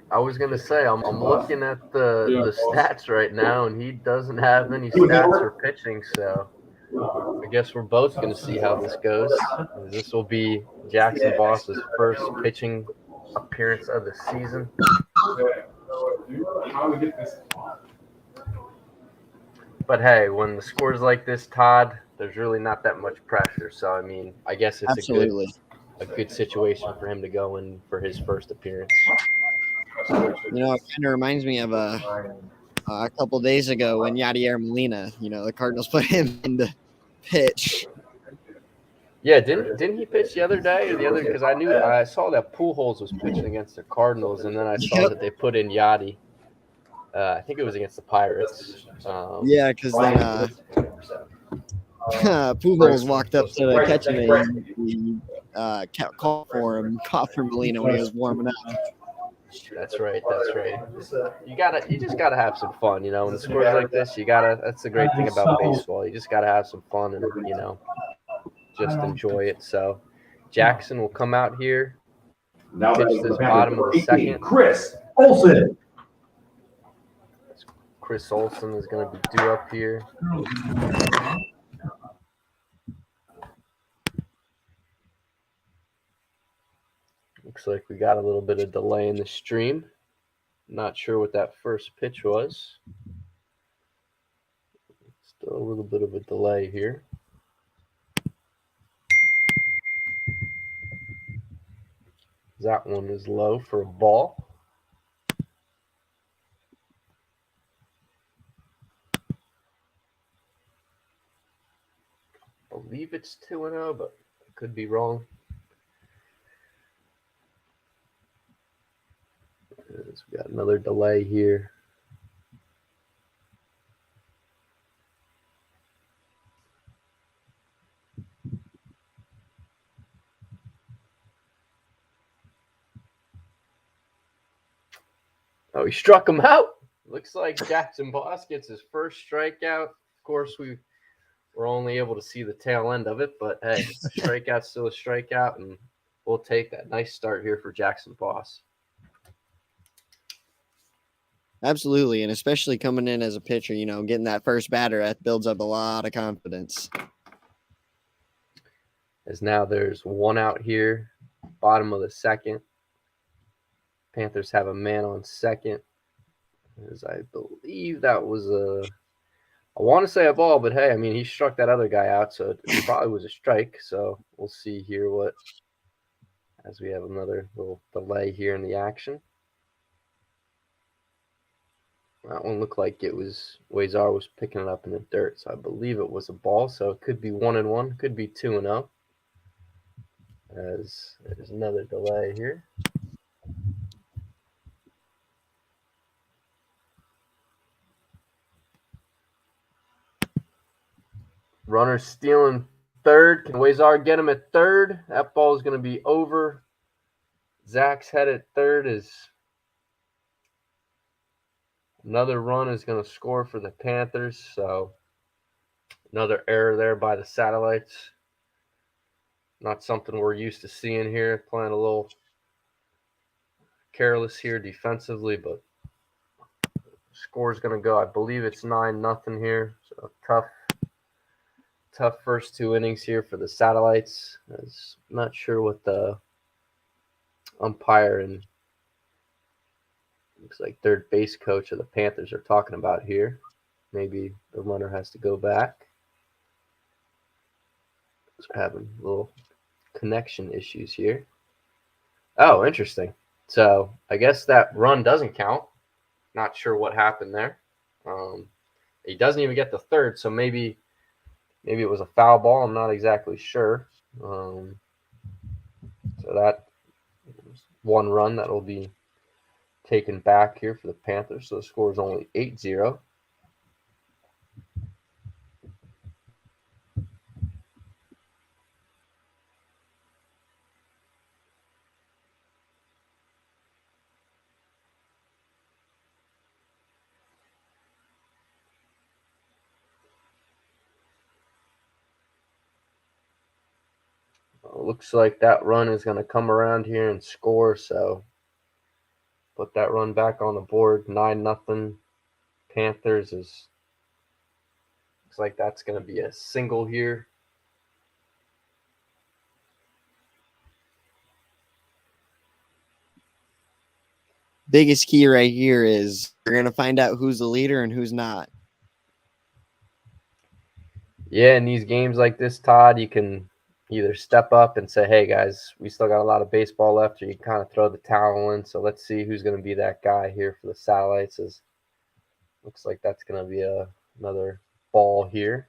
I was going to say, I'm looking at the stats right now, and he doesn't have any stats for pitching, so I guess we're both going to see how this goes. This will be Jackson Boss's first pitching appearance of the season. But hey, when the score's like this, Todd, there's really not that much pressure. So I mean, I guess it's a good situation for him to go in for his first appearance. You know, it kind of reminds me of a couple days ago when Yadier Molina, you know, the Cardinals put him in the pitch. Yeah, didn't he pitch the other day or the other? Because I saw that Pujols was pitching against the Cardinals, and then I saw that they put in Yadi. I think it was against the Pirates. Yeah, because then Pujols walked up to the catcher and he called for him, caught for Molina when he was warming up. That's right. You just gotta have some fun, you know. When the scores like this, that's the great thing about baseball. You just gotta have some fun and, you know, just enjoy it. So Jackson will come out here, pitch this bottom of the second. Chris Olsen. Chris Olsen is going to be due up here. Looks like we got a little bit of delay in the stream. Not sure what that first pitch was. Still a little bit of a delay here. That one is low for a ball. I believe it's 2-0, but I could be wrong. We got another delay here. Oh, he struck him out. Looks like Jackson Boss gets his first strikeout. Of course, we were only able to see the tail end of it, but hey, a strikeout's still a strikeout, and we'll take that. Nice start here for Jackson Boss. Absolutely, and especially coming in as a pitcher, you know, getting that first batter, that builds up a lot of confidence. As now there's one out here, bottom of the second. Panthers have a man on second. As I believe that was I want to say a ball, but hey, I mean, he struck that other guy out, so it probably was a strike. So we'll see here as we have another little delay here in the action. That one looked like it was Huizar was picking it up in the dirt, so I believe it was a ball. So it could be 1-1, could be 2-0. As there's another delay here. Runner stealing third. Can Huizar get him at third? That ball is going to be over. Zach's head at third is another run is going to score for the Panthers. So another error there by the Satellites. Not something we're used to seeing here. Playing a little careless here defensively, but score is going to go. I believe it's 9-0 here. So tough first two innings here for the Satellites. I'm not sure what the umpire and looks like third base coach of the Panthers are talking about here. Maybe the runner has to go back. We're having little connection issues here. Oh, interesting. So I guess that run doesn't count. Not sure what happened there. He doesn't even get the third, so maybe it was a foul ball. I'm not exactly sure. So that one run that will be taken back here for the Panthers. So the score is only 8-0. Looks like that run is going to come around here and score. So put that run back on the board. 9-0. Panthers is looks like that's going to be a single here. Biggest key right here is you're going to find out who's the leader and who's not. Yeah, in these games like this, Todd, you can either step up and say, hey, guys, we still got a lot of baseball left, or you can kind of throw the towel in. So let's see who's going to be that guy here for the Satellites. Looks like that's going to be another ball here.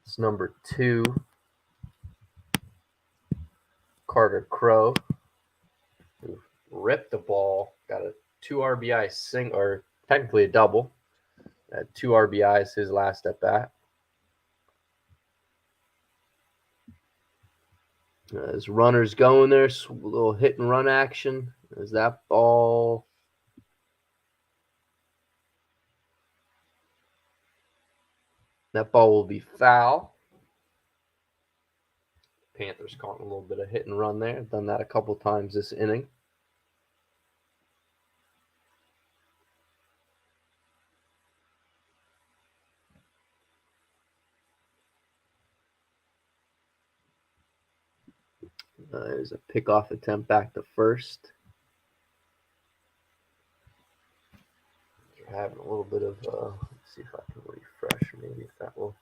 It's number 2, Carter Crow, who ripped the ball, got a 2 RBI single, or technically a double. Had 2 RBIs his last at bat. As runners going there, a little hit and run action. As that ball will be foul. Panthers caught a little bit of hit and run there. Done that a couple times this inning. There's a pickoff attempt back to first. You're having a little bit of, let's see if I can refresh, maybe if that will.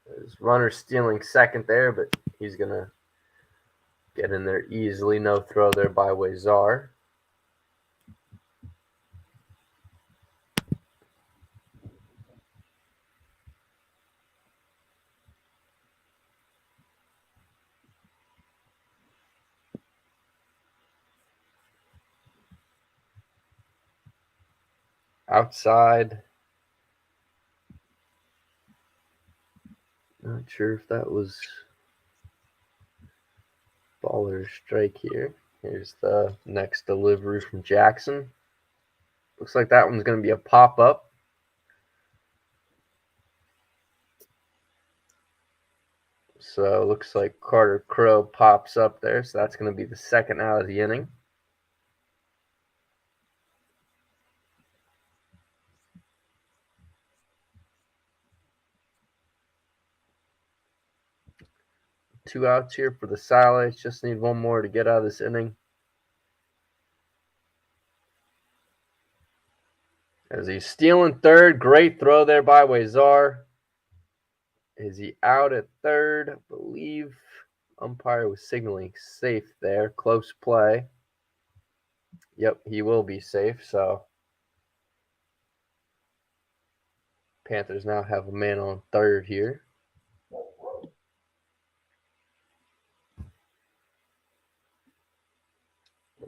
There's runner stealing second there, but he's going to get in there easily. No throw there by Wazar. Outside. Not sure if that was ball or strike here. Here's the next delivery from Jackson. Looks like that one's going to be a pop-up. So looks like Carter Crow pops up there. So that's going to be the second out of the inning. Two outs here for the Satellites. Just need one more to get out of this inning. As he's stealing third. Great throw there by Wazar. Is he out at third? I believe umpire was signaling safe there. Close play. Yep, he will be safe. So Panthers now have a man on third here.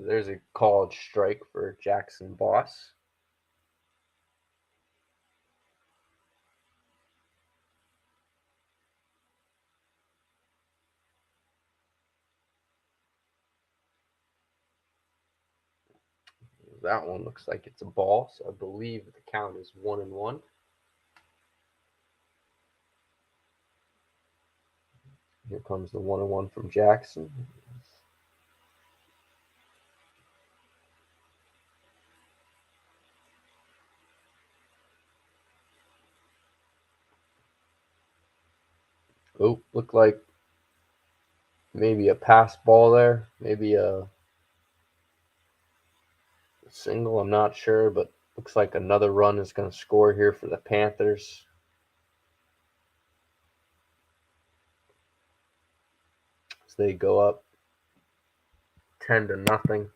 There's a called strike for Jackson Boss. That one looks like it's a ball, so I believe the count is 1-1. Here comes the 1-1 from Jackson. Oh, looked like Maybe a pass ball there. Maybe a single. I'm not sure, but looks like another run is going to score here for the Panthers. As they go up 10-0.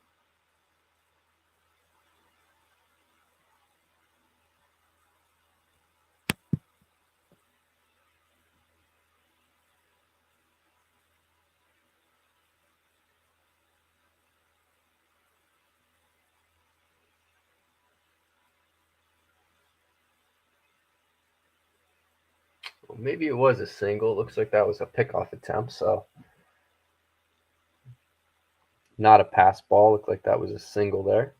Well, maybe it was a single. Looks like that was a pickoff attempt, so not a pass ball. Looked like that was a single there.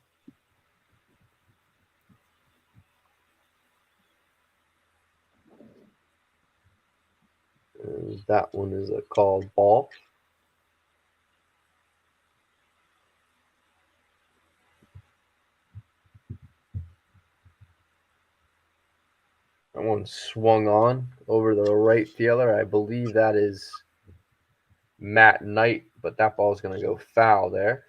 And that one is a called ball. That one swung on over the right fielder. I believe that is Matt Knight, but that ball is going to go foul there.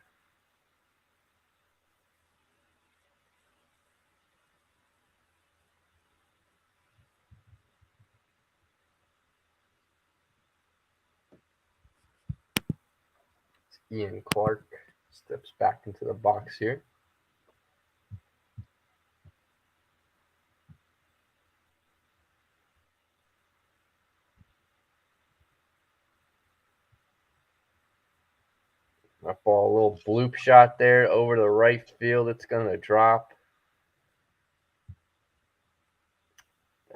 Ian Clark steps back into the box here. That ball, a little bloop shot there over the right field. It's going to drop.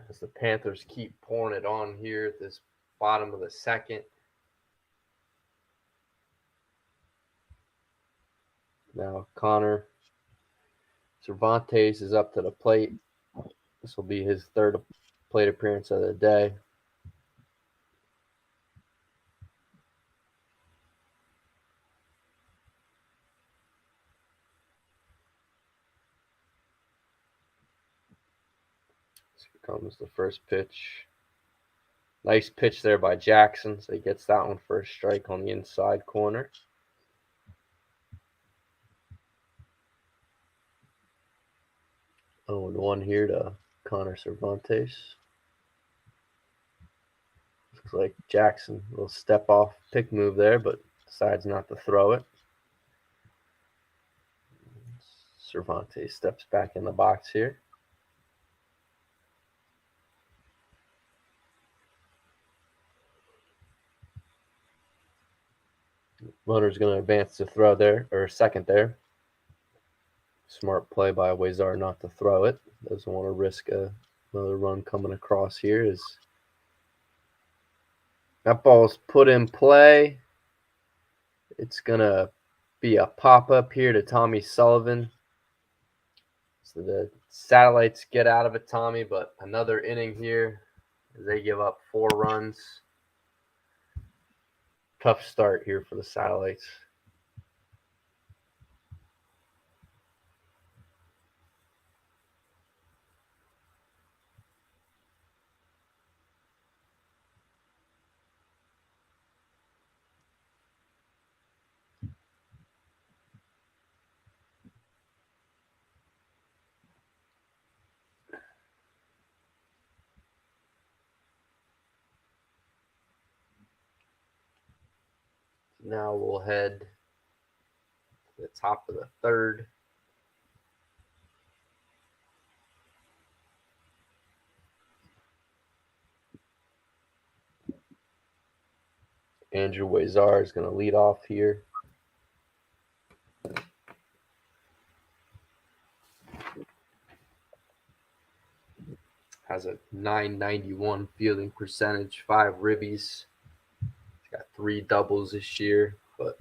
As the Panthers keep pouring it on here at this bottom of the second. Now Connor Cervantes is up to the plate. This will be his third plate appearance of the day. Here comes the first pitch. Nice pitch there by Jackson. So he gets that one for a strike on the inside corner. Oh, and 1 here to Connor Cervantes. Looks like Jackson will step off pick move there, but decides not to throw it. Cervantes steps back in the box here. Runner's going to advance to throw there, or second there. Smart play by Wazar not to throw it. Doesn't want to risk another run coming across here. Is that ball's put in play. It's going to be a pop-up here to Tommy Sullivan. So the Satellites get out of it, Tommy, but another inning here as they give up 4 runs. Tough start here for the Satellites. Now we'll head to the top of the third. Andrew Wazar is going to lead off here. Has a .991 fielding percentage, 5 ribbies. He's got 3 doubles this year, but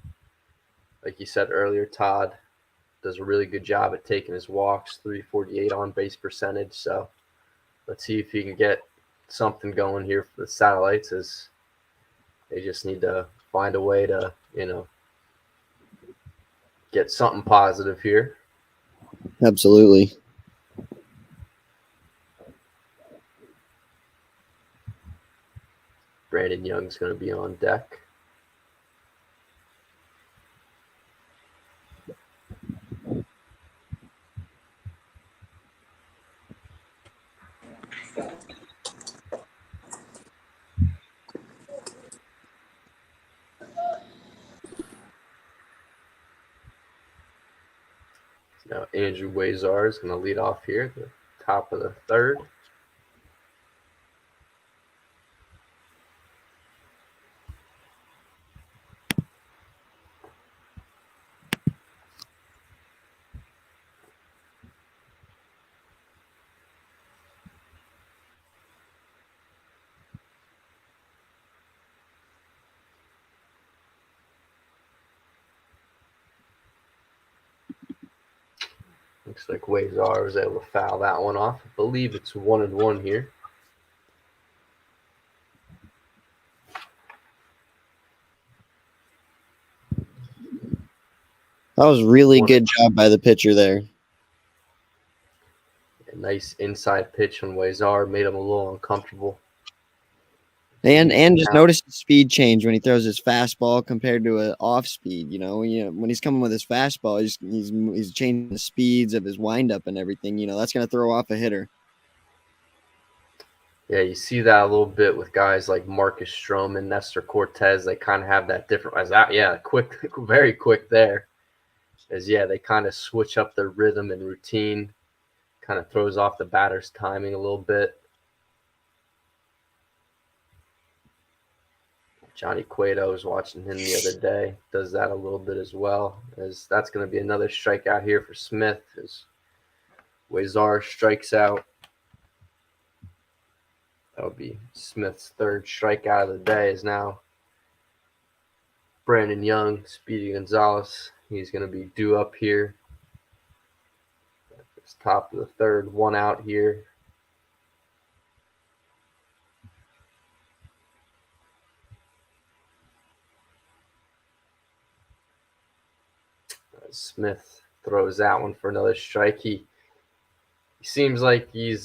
like you said earlier, Todd does a really good job at taking his walks, 348 on base percentage. So let's see if he can get something going here for the Satellites, as they just need to find a way to, get something positive here. Absolutely. Brandon Young's going to be on deck. Andrew Wazar is going to lead off here at the top of the third. Looks like Wazar was able to foul that one off. I believe it's 1-1 here. That was really good job by the pitcher there. A nice inside pitch from Wazar made him a little uncomfortable. And just notice the speed change when he throws his fastball compared to an off speed. When he's coming with his fastball, he's changing the speeds of his windup and everything. That's going to throw off a hitter. Yeah, you see that a little bit with guys like Marcus Stroman, Nestor Cortez. They kind of have that different. Quick, very quick there. They kind of switch up their rhythm and routine. Kind of throws off the batter's timing a little bit. Johnny Cueto was watching him the other day. Does that a little bit as well. As that's going to be another strikeout here for Smith. As Wazar strikes out. That'll be Smith's third strikeout of the day. Is now Brandon Young, Speedy Gonzalez. He's going to be due up here. It's top of the third, 1 out here. Smith throws that one for another strike. He seems like he ate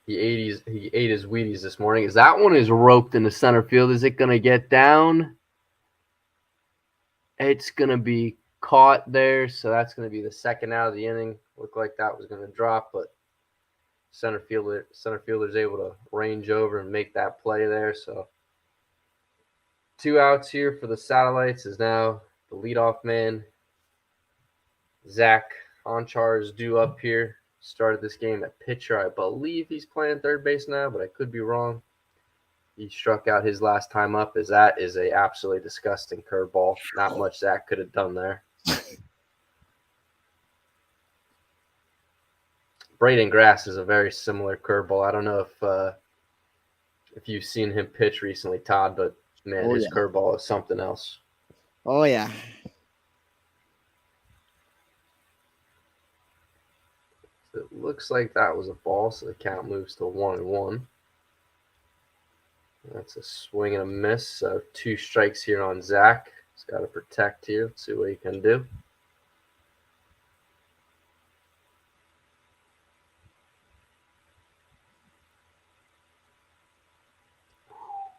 his Wheaties this morning. As that one is roped in the center field, is it going to get down? It's going to be caught there, so that's going to be the second out of the inning. Looked like that was going to drop, but center fielder's able to range over and make that play there. So 2 outs here for the Satellites. Is now the leadoff man, Zach Onchar, is due up here. Started this game at pitcher. I believe he's playing third base now, but I could be wrong. He struck out his last time up. That is a absolutely disgusting curveball. Not much Zach could have done there. Braden Grass is a very similar curveball. I don't know if you've seen him pitch recently, Todd, but man, his curveball is something else. Oh, yeah. It looks like that was a ball, so the count moves to 1-1. That's a swing and a miss. So 2 strikes here on Zach. He's got to protect here. Let's see what he can do.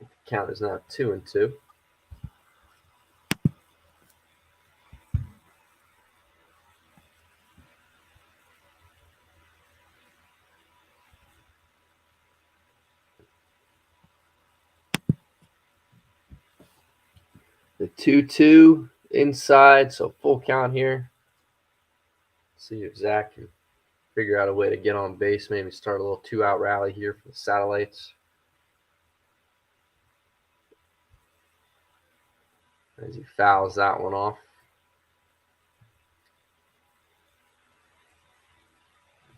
The count is now 2-2. The 2-2 inside, so full count here. Let's see if Zach can figure out a way to get on base, maybe start a little 2-out rally here for the Satellites. As he fouls that one off.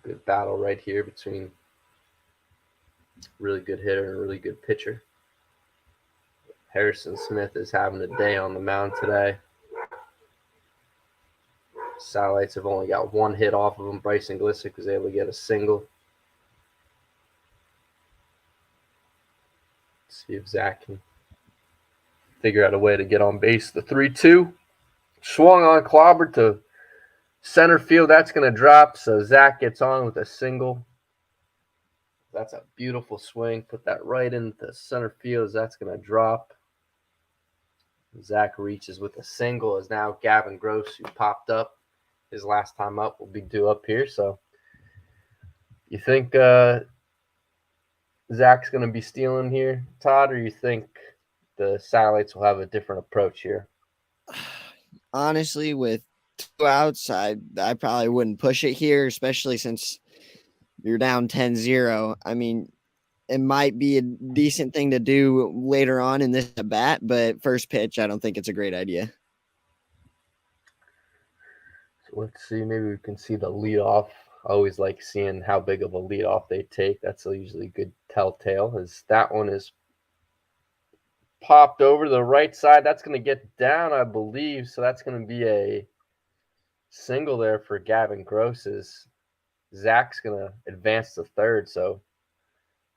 Good battle right here between a really good hitter and a really good pitcher. Harrison Smith is having a day on the mound today. Satellites have only got 1 hit off of him. Bryson Glissick was able to get a single. Let's see if Zach can figure out a way to get on base. The 3-2 swung on, clobbered to center field. That's going to drop, so Zach gets on with a single. That's a beautiful swing. Put that right into center field. That's going to drop. Zach reaches with a single. As now Gavin Gross, who popped up his last time up, will be due up here. So you think Zach's going to be stealing here, Todd, or you think the Satellites will have a different approach here? Honestly, with 2 outs, I probably wouldn't push it here, especially since you're down 10-0. I mean, it might be a decent thing to do later on in this at bat, but first pitch, I don't think it's a great idea. So let's see. Maybe we can see the leadoff. I always like seeing how big of a leadoff they take. That's usually a good telltale. As that one is popped over to the right side. That's going to get down, I believe. So that's going to be a single there for Gavin Gross's. Zach's going to advance to third. So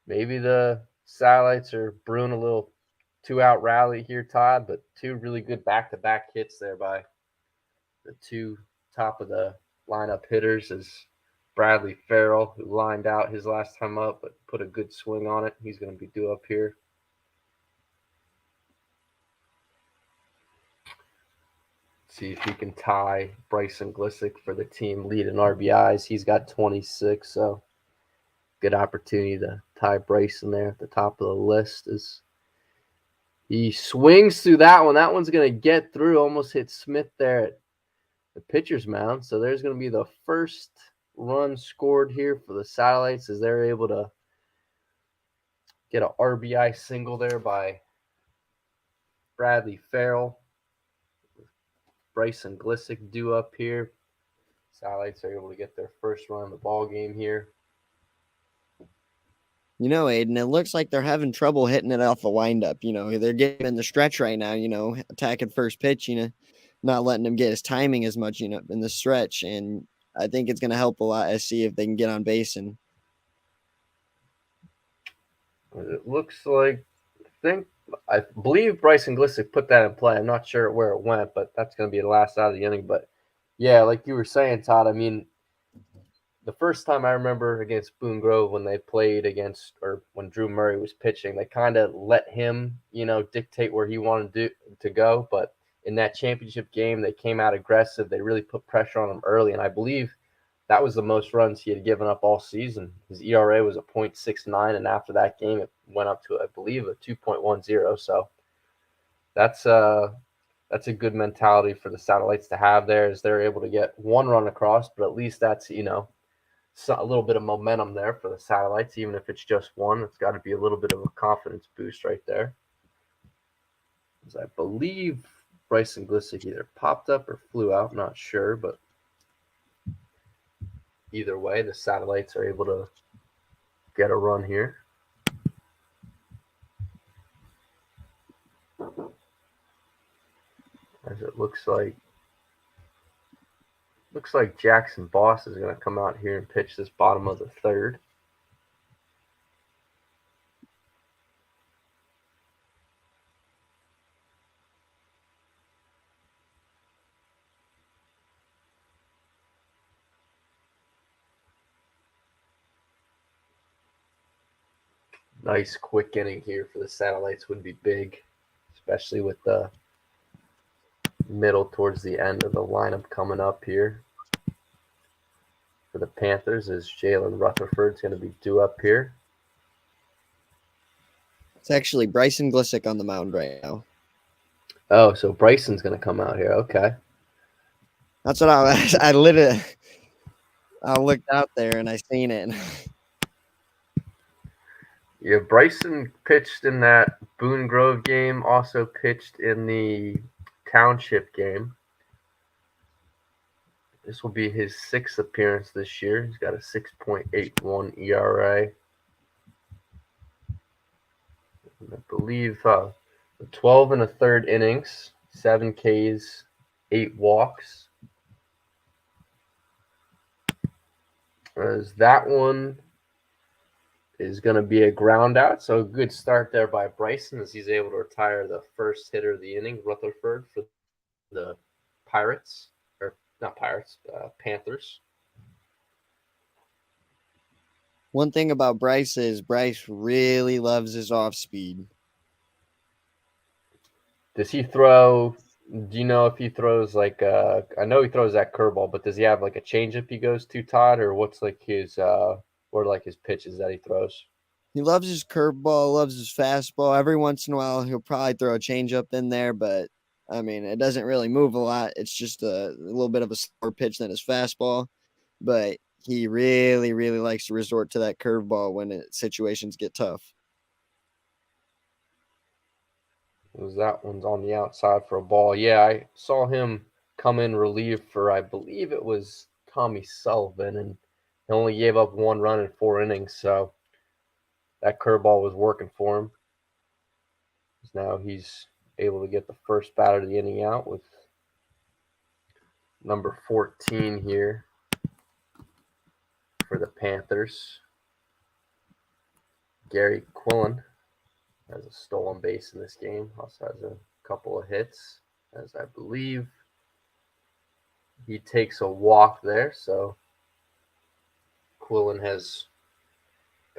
maybe the Satellites are brewing a little 2-out rally here, Todd, but 2 really good back-to-back hits there by the 2 top of the lineup hitters is Bradley Farrell, who lined out his last time up, but put a good swing on it. He's going to be due up here. See if he can tie Bryson Glissick for the team lead in RBIs. He's got 26, so good opportunity to tie Bryson there at the top of the list. As he swings through that one. That one's going to get through, almost hit Smith there at the pitcher's mound. So there's going to be the first run scored here for the Satellites as they're able to get an RBI single there by Bradley Farrell. Bryson Glissick due up here. Satellites are able to get their first run of the ball game here. You know, Aiden, it looks like they're having trouble hitting it off the windup. You know, they're getting in the stretch right now, you know, attacking first pitch, you know, not letting him get his timing as much, you know, in the stretch. And I think it's going to help a lot to see if they can get on base. And it looks like, I believe Bryson Glissick put that in play. I'm not sure where it went, but that's going to be the last out of the inning. But yeah, like you were saying, Todd, I mean, the first time I remember against Boone Grove when they played against, or when Drew Murray was pitching, they kind of let him, you know, dictate where he wanted to go. But in that championship game, they came out aggressive. They really put pressure on him early. And I believe that was the most runs he had given up all season. His ERA was a .69, and after that game, it went up to, I believe, a 2.10. So that's a good mentality for the Satellites to have there, as they're able to get 1 run across, but at least that's, you know, a little bit of momentum there for the Satellites. Even if it's just 1, it's got to be a little bit of a confidence boost right there. As I believe Bryson Glissick either popped up or flew out, I'm not sure, but either way, the Satellites are able to get a run here. As it looks like Jackson Boss is going to come out here and pitch this bottom of the third. Nice quick inning here for the Satellites would be big, especially with the middle towards the end of the lineup coming up here. For the Panthers is Jalen Rutherford's going to be due up here. it's actually Bryson Glissick on the mound right now. Oh, so Bryson's going to come out here. Okay. That's what I literally, I looked out there and I seen it. Yeah, Bryson pitched in that Boone Grove game, also pitched in the Township game. This will be his 6th appearance this year. He's got a 6.81 ERA. And I believe 12 and a third innings, 7 Ks, 8 walks. As that one is going to be a ground out. So a good start there by Bryson as he's able to retire the first hitter of the inning, Rutherford, for the Pirates. Or not Pirates, Panthers. One thing about Bryce is Bryce really loves his off speed. Does he throw, do you know if he throws like, I know he throws that curveball, but does he have like a changeup he goes to, Todd? Or what's like his, what are like his pitches that he throws? He loves his curveball, loves his fastball. Every once in a while, he'll probably throw a changeup in there, but I mean, it doesn't really move a lot. It's just a little bit of a slower pitch than his fastball, but he really, really likes to resort to that curveball when situations get tough. That one's on the outside for a ball. Yeah, I saw him come in relief for, I believe it was Tommy Sullivan, and he only gave up 1 run in 4 innings, so that curveball was working for him. Now he's able to get the first batter of the inning out with number 14 here for the Panthers. Gary Quillen has a stolen base in this game. Also has a couple of hits, as I believe he takes a walk there. So Quillen has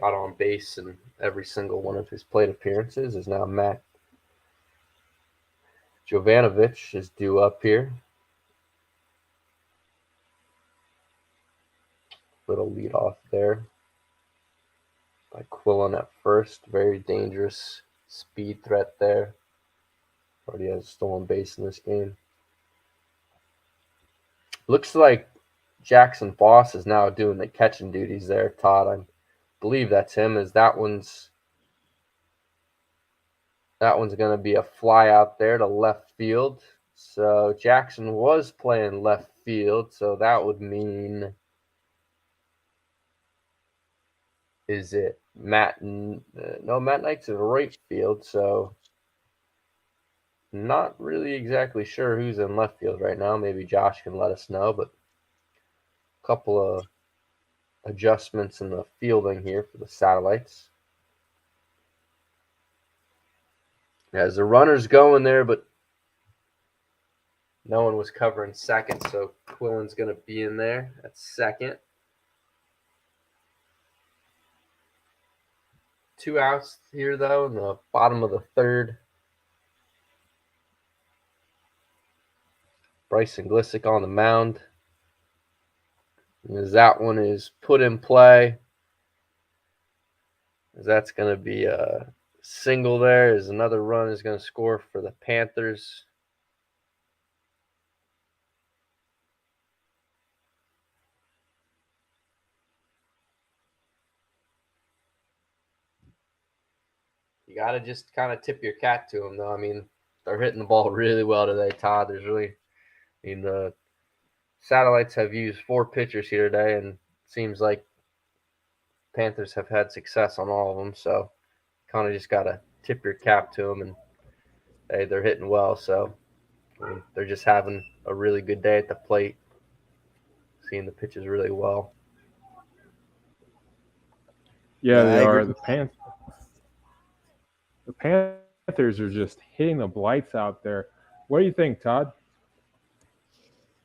got on base in every single one of his plate appearances. Is now Matt Jovanovic is due up here. Little lead off there by Quillen at first. Very dangerous speed threat there. Already has a stolen base in this game. Looks like Jackson Boss is now doing the catching duties there, Todd. I believe that's him, as that one's going to be a fly out there to left field. So Jackson was playing left field, so that would mean, is it Matt? No, Matt Knight's in right field, so not really exactly sure who's in left field right now. Maybe Josh can let us know, but a couple of adjustments in the fielding here for the Satellites. As the runner's going there, but no one was covering second, so Quillen's going to be in there at second. 2 outs here, though, in the bottom of the third. Bryson Glissick on the mound. And as that one is put in play, as that's going to be a single there, as another run is going to score for the Panthers. You got to just kind of tip your cap to them, though. I mean, they're hitting the ball really well today, Todd. The Satellites have used 4 pitchers here today, and it seems like Panthers have had success on all of them. So kind of just got to tip your cap to them, and hey, they're hitting well. So I mean, they're just having a really good day at the plate, seeing the pitches really well. Yeah, they are. Agree. The Panthers are just hitting the blights out there. What do you think, Todd?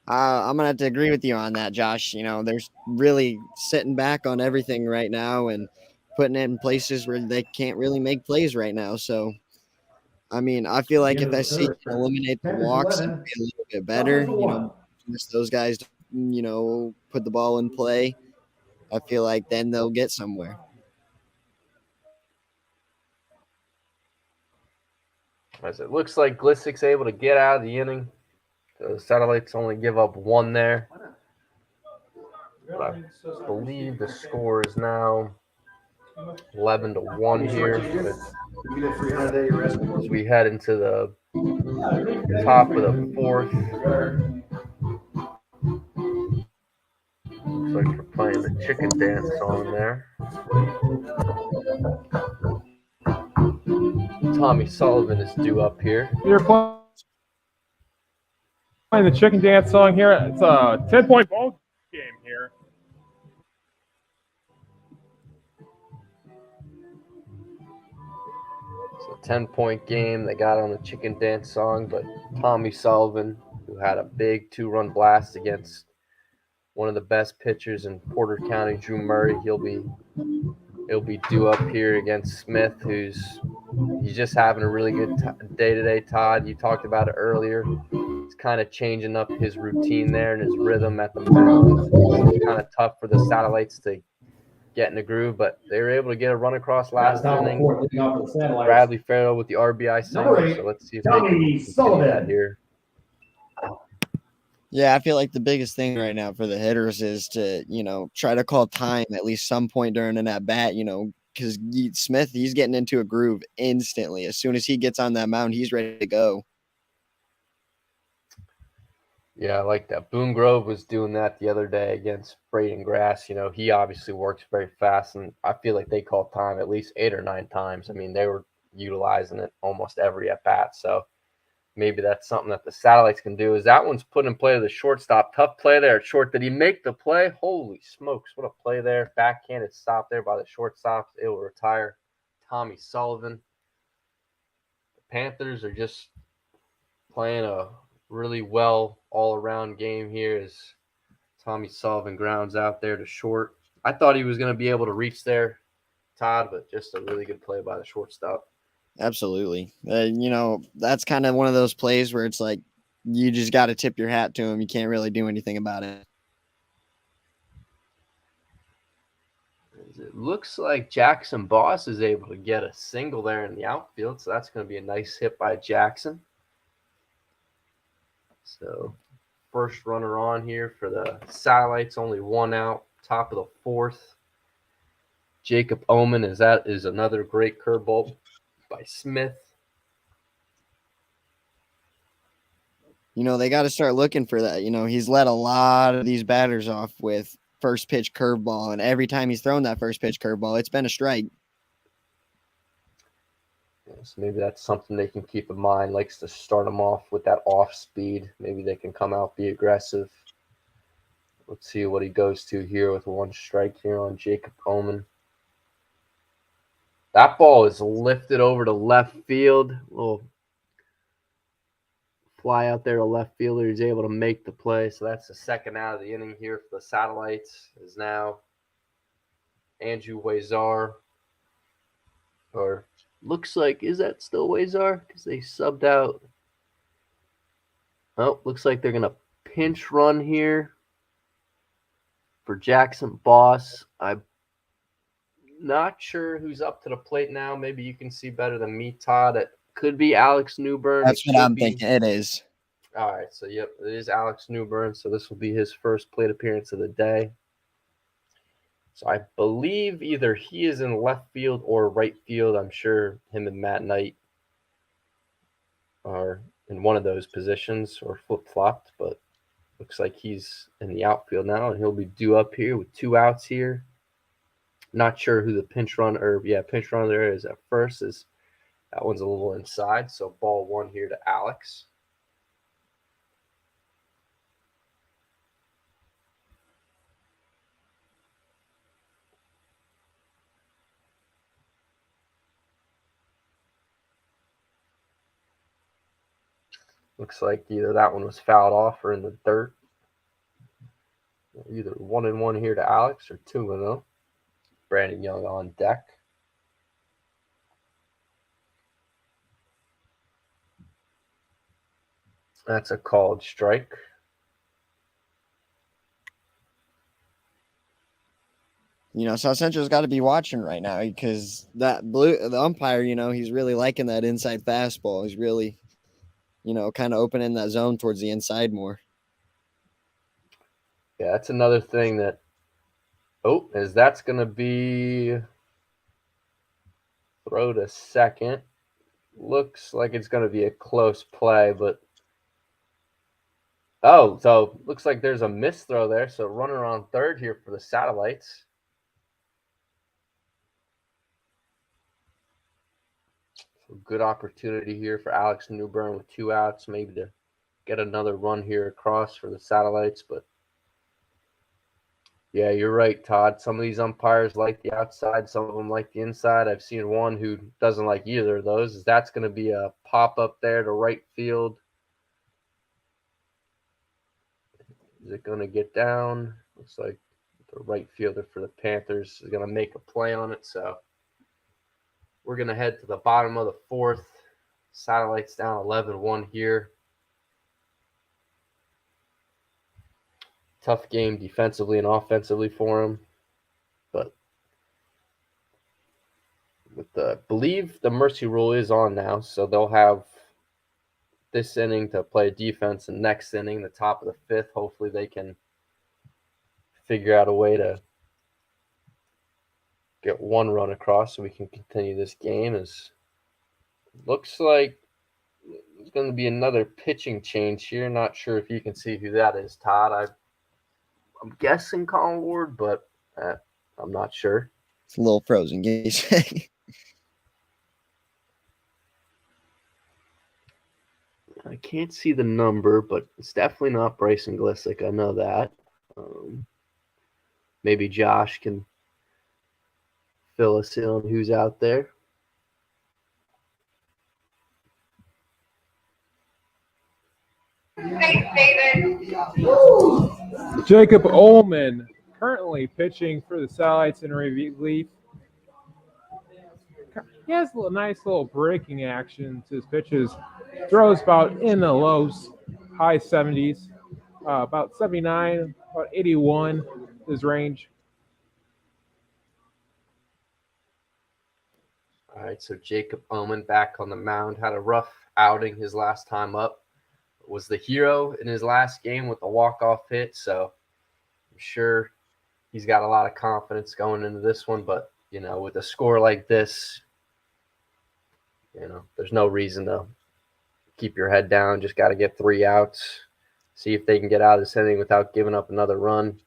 I'm gonna have to agree with you on that, Josh. You know, they're really sitting back on everything right now and putting it in places where they can't really make plays right now. So, I mean, I feel like if SC can eliminate the walks and be a little bit better, just those guys, put the ball in play, I feel like then they'll get somewhere. As it looks like Glissick's able to get out of the inning. The Satellites only give up 1 there. But I believe the score is now 11-1 here. As we head into the top of the 4th. Looks like we're playing the chicken dance song there. Tommy Sullivan is due up here. You're playing the chicken dance song here. It's a 10-point ball game here. It's a 10-point game. They got on the chicken dance song, but Tommy Sullivan, who had a big 2-run blast against one of the best pitchers in Porter County, Drew Murray, he'll be due up here against Smith, he's just having a really good day today, Todd. You talked about it earlier. He's kind of changing up his routine there and his rhythm at the mound. It's kind of tough for the Satellites to get in the groove, but they were able to get a run across That's last down the inning. court, leading off the satellites. Bradley Farrell with the RBI Number single, 8, so let's see if they can Tommy continue that Sullivan. here. Yeah, I feel like the biggest thing right now for the hitters is to, try to call time at least some point during an at bat, because Smith, he's getting into a groove instantly. As soon as he gets on that mound, he's ready to go. Yeah, I like that. Boone Grove was doing that the other day against Braden Grass. He obviously works very fast, and I feel like they called time at least 8 or 9 times. I mean, they were utilizing it almost every at bat. So maybe that's something that the Satellites can do. Is that one's put in play to the shortstop. Tough play there at short. Did he make the play? Holy smokes, what a play there. Backhanded stop there by the shortstop. It will retire Tommy Sullivan. The Panthers are just playing a really well all-around game here as Tommy Sullivan grounds out there to short. I thought he was going to be able to reach there, Todd, but just a really good play by the shortstop. Absolutely. That's kind of one of those plays where it's like you just got to tip your hat to him. You can't really do anything about it. It looks like Jackson Boss is able to get a single there in the outfield, so that's going to be a nice hit by Jackson. So first runner on here for the Satellites, only 1 out, top of the 4th. Jacob Oman is another great curveball by Smith. They got to start looking for that. He's let a lot of these batters off with first pitch curveball, and every time he's thrown that first pitch curveball, it's been a strike. So maybe that's something they can keep in mind. Likes to start them off with that off speed. Maybe they can come out, be aggressive. Let's see what he goes to here with 1 strike here on Jacob Oman. That ball is lifted over to left field. A little fly out there to left fielder. He's able to make the play. So that's the 2nd out of the inning here for the Satellites. Is now Andrew Huizar. Or looks like, is that still Huizar? Because they subbed out. Oh, looks like they're going to pinch run here for Jackson Boss. I'm not sure who's up to the plate now. Maybe you can see better than me, Todd. It could be Alex Newburn. That's what I'm thinking. It is. All right. So, yep, it is Alex Newburn. So this will be his first plate appearance of the day. So I believe either he is in left field or right field. I'm sure him and Matt Knight are in one of those positions or flip-flopped, but looks like he's in the outfield now, and he'll be due up here with 2 outs here. Not sure who the pinch runner there is at first. That one's a little inside, so ball 1 here to Alex. Looks like either that one was fouled off or in the dirt. Either 1-1 here to Alex or 2-0. Brandon Young on deck. That's a called strike. South Central's got to be watching right now because the umpire, he's really liking that inside fastball. He's really, kind of opening that zone towards the inside more. Yeah, that's another thing that, that's going to be throw to second. Looks like it's going to be a close play, but so looks like there's a missed throw there. So runner on third here for the Satellites. So good opportunity here for Alex Newburn with 2 outs, maybe to get another run here across for the Satellites, but yeah, you're right, Todd. Some of these umpires like the outside. Some of them like the inside. I've seen one who doesn't like either of those. That's going to be a pop-up there to right field. Is it going to get down? Looks like the right fielder for the Panthers is going to make a play on it. So we're going to head to the bottom of the 4th. Satellites down 11-1 here. Tough game defensively and offensively for him. But believe the mercy rule is on now, so they'll have this inning to play defense, and next inning, the top of the fifth, hopefully they can figure out a way to get one run across so we can continue this game. Looks like there's going to be another pitching change here. Not sure if you can see who that is, Todd. I'm guessing Colin Ward, but I'm not sure. It's a little frozen. I can't see the number, but it's definitely not Bryson Glissick. I know that. Maybe Josh can fill us in on who's out there. Jacob Ullman currently pitching for the Satellites in relief. He has a nice little breaking action to his pitches. Throws about in the lows, high 70s, about 79, about 81 his range. All right, so Jacob Ullman back on the mound. Had a rough outing his last time up. Was the hero in his last game with a walk-off hit, so I'm sure he's got a lot of confidence going into this one. But, with a score like this, there's no reason to keep your head down. Just got to get 3 outs. See if they can get out of this inning without giving up another run.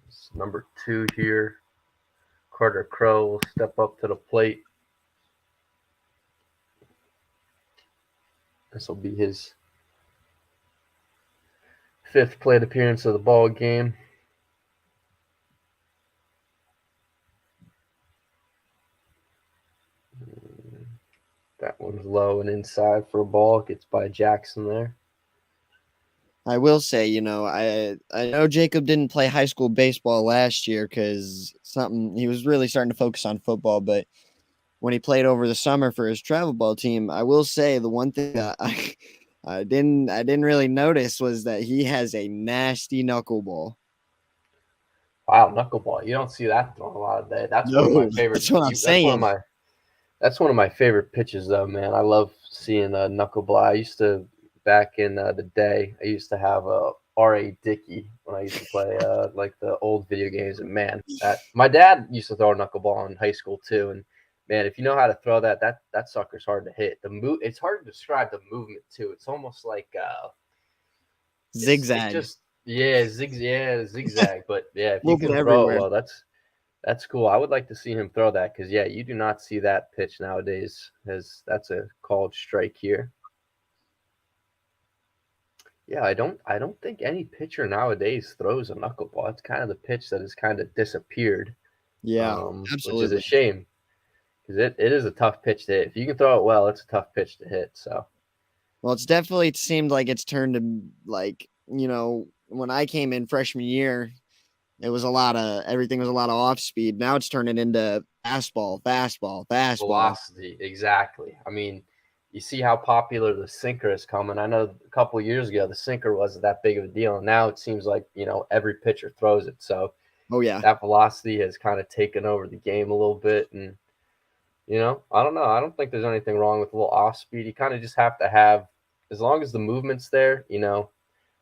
It's number 2 here. Carter Crow will step up to the plate. This will be his 5th plate appearance of the ball game. That one's low and inside for a ball. Gets by Jackson there. I will say, I know Jacob didn't play high school baseball last year because he was really starting to focus on football. But when he played over the summer for his travel ball team, I will say the one thing that I didn't really notice was that he has a nasty knuckleball. Wow, knuckleball! You don't see that thrown a lot of day. That's one of my favorite. That's what I'm saying. That's one of my favorite pitches, though, man. I love seeing a knuckleball. I used to. Back in the day, I used to have a R.A. Dickey when I used to play like the old video games. And man, my dad used to throw a knuckleball in high school too. And man, if you know how to throw that sucker's hard to hit. It's hard to describe the movement too. It's almost like zigzag. Zigzag. But yeah, if you can throw everywhere. it well, that's cool. I would like to see him throw that because you do not see that pitch nowadays. That's a called strike here. Yeah, I don't think any pitcher nowadays throws a knuckleball. It's kind of the pitch that has kind of disappeared. Yeah, Which absolutely. is a shame because it is a tough pitch to hit. If you can throw it well, it's a tough pitch to hit. So, well, it seemed like it's turned to when I came in freshman year, everything was a lot of off speed. Now it's turning into fastball. Velocity, exactly. I mean, you see how popular the sinker is coming. I know a couple of years ago the sinker wasn't that big of a deal, and now it seems like every pitcher throws it. So, that velocity has kind of taken over the game a little bit, and I don't know. I don't think there's anything wrong with a little off speed. You kind of just have to have, as long as the movement's there.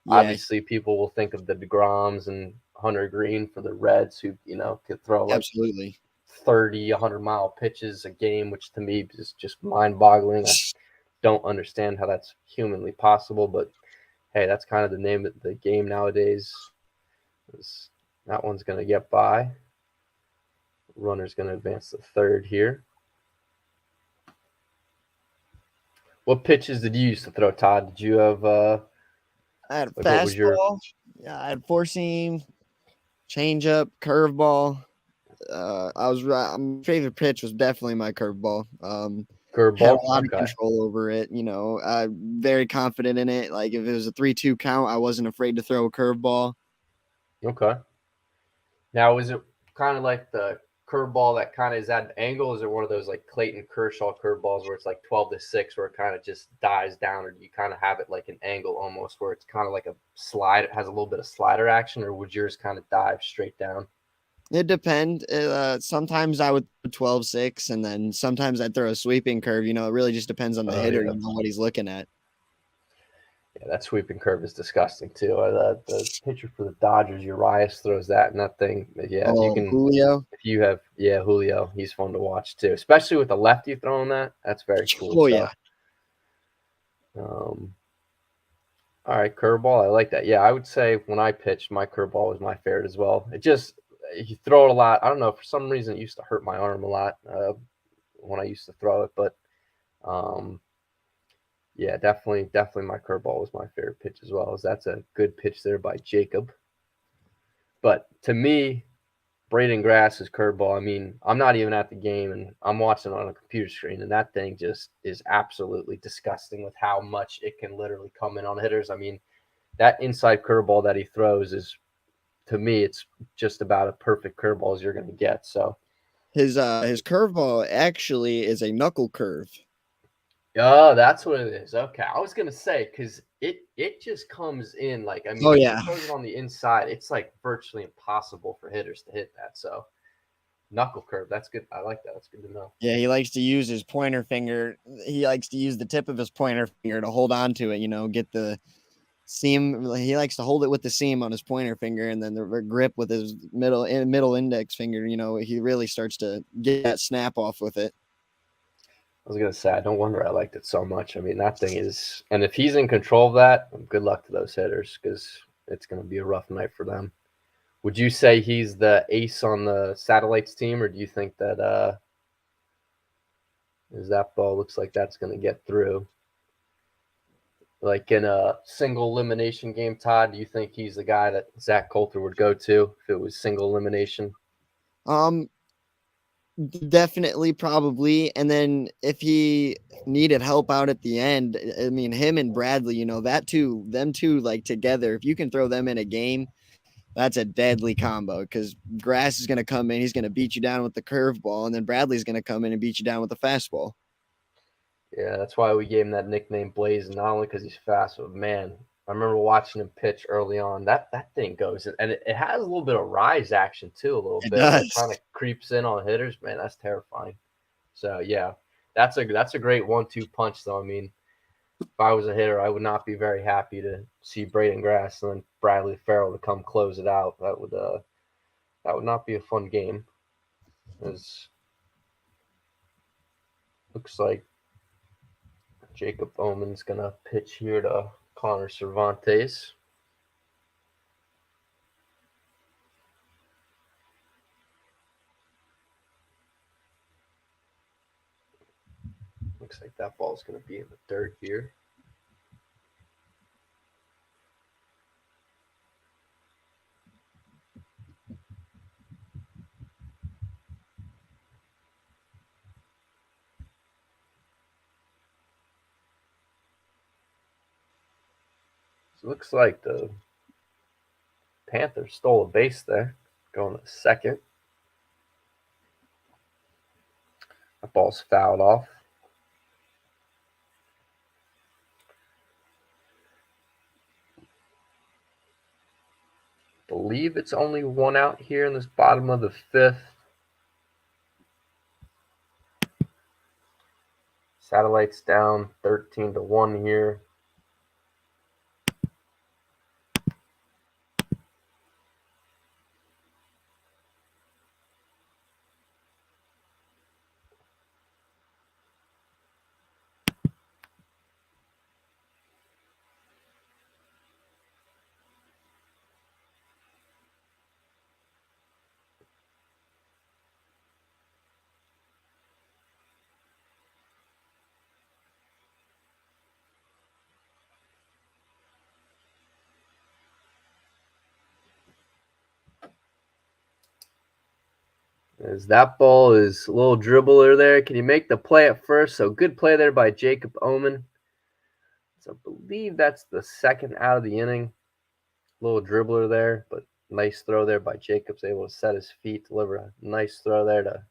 Obviously people will think of the DeGroms and Hunter Green for the Reds, who could throw like absolutely 30, 100-mile pitches a game, which to me is just mind-boggling. I don't understand how that's humanly possible, but hey, that's kind of the name of the game nowadays. That one's going to get by. Runner's going to advance to third here. What pitches did you used to throw, Todd? Did you have I had a fastball. Yeah, I had four seam, changeup, curveball. My favorite pitch was definitely my curveball. Curveball. Had a lot of control over it. I'm very confident in it. Like if it was a 3-2 count, I wasn't afraid to throw a curveball. Okay. Now, is it kind of like the curveball that kind of is at an angle? Is it one of those like Clayton Kershaw curveballs where it's like 12-6, where it kind of just dies down, or do you kind of have it like an angle almost where it's kind of like a slide? It has a little bit of slider action, or would yours kind of dive straight down? It depends. Sometimes I would 12-6, and then sometimes I'd throw a sweeping curve. It really just depends on the hitter, Yeah. what he's looking at. Yeah, that sweeping curve is disgusting too. The pitcher for the Dodgers, Urias, throws that, and that thing. Yeah, if you can, Julio. if you have, Julio, he's fun to watch too, especially with the lefty throwing that. That's very cool. Oh, yeah. All right, curveball. I like that. Yeah, I would say when I pitched, my curveball was my favorite as well. You throw it a lot. I don't know, for some reason it used to hurt my arm a lot when I used to throw it, but yeah, definitely my curveball was my favorite pitch as well. That's a good pitch there by Jacob. But to me, Braden Grass's curveball, I mean, I'm not even at the game and I'm watching on a computer screen, and that thing just is absolutely disgusting with how much it can literally come in on hitters. I mean, that inside curveball that he throws is, to me, it's just about a perfect curveball as you're going to get. So his curveball actually is a knuckle curve. Oh, that's what it is. Okay, I was gonna say because it just comes in like, I mean, Oh, if yeah. he throws it on the inside, it's like virtually impossible for hitters to hit that. So knuckle curve, that's good. I like that. That's good to know. Yeah, he likes to use his pointer finger. He likes to use the tip of his pointer finger to hold on to it, get the seam. He likes to hold it with the seam on his pointer finger, and then the grip with his middle index finger. He really starts to get that snap off with it. I was gonna say, I don't wonder I liked it so much. I mean, that thing is, and if he's in control of that, good luck to those hitters because it's gonna be a rough night for them. Would you say he's the ace on the Satellites team, or do you think that that ball looks like that's gonna get through? Like in a single elimination game, Todd, do you think he's the guy that Zach Coulter would go to if it was single elimination? Definitely, probably. And then if he needed help out at the end, I mean, him and Bradley, them two, like together, if you can throw them in a game, that's a deadly combo because Grass is going to come in, he's going to beat you down with the curveball, and then Bradley's going to come in and beat you down with the fastball. Yeah, that's why we gave him that nickname Blaze, not only because he's fast, but man, I remember watching him pitch early on. That thing goes, and it has a little bit of rise action too, a little It bit. does. It kind of creeps in on hitters. Man, that's terrifying. So yeah, that's a great 1-2 punch though. I mean, if I was a hitter, I would not be very happy to see Braden Grass and then Bradley Farrell to come close it out. That would not be a fun game. As looks like Jacob Bowman's gonna pitch here to Connor Cervantes. Looks like that ball's gonna be in the dirt here. So it looks like the Panthers stole a base there, going to second. That ball's fouled off. I believe it's only one out here in this bottom of the fifth. Satellites down 13-1 here. As that ball is a little dribbler there. Can you make the play at first? So good play there by Jacob Omen. So I believe that's the second out of the inning. Little dribbler there, but nice throw there by Jacobs. Able to set his feet, deliver a nice throw there to,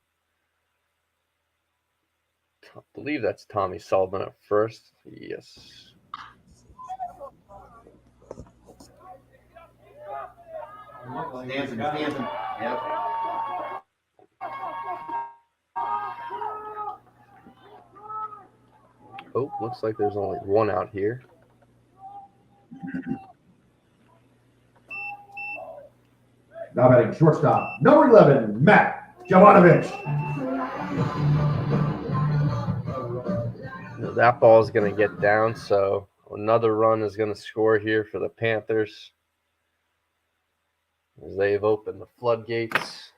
I believe that's Tommy Sullivan at first. Yes. Stanton. Yep. Oh, looks like there's only one out here. Now batting shortstop, number 11, Matt Jovanovich. That ball is going to get down, so another run is going to score here for the Panthers as they've opened the floodgates.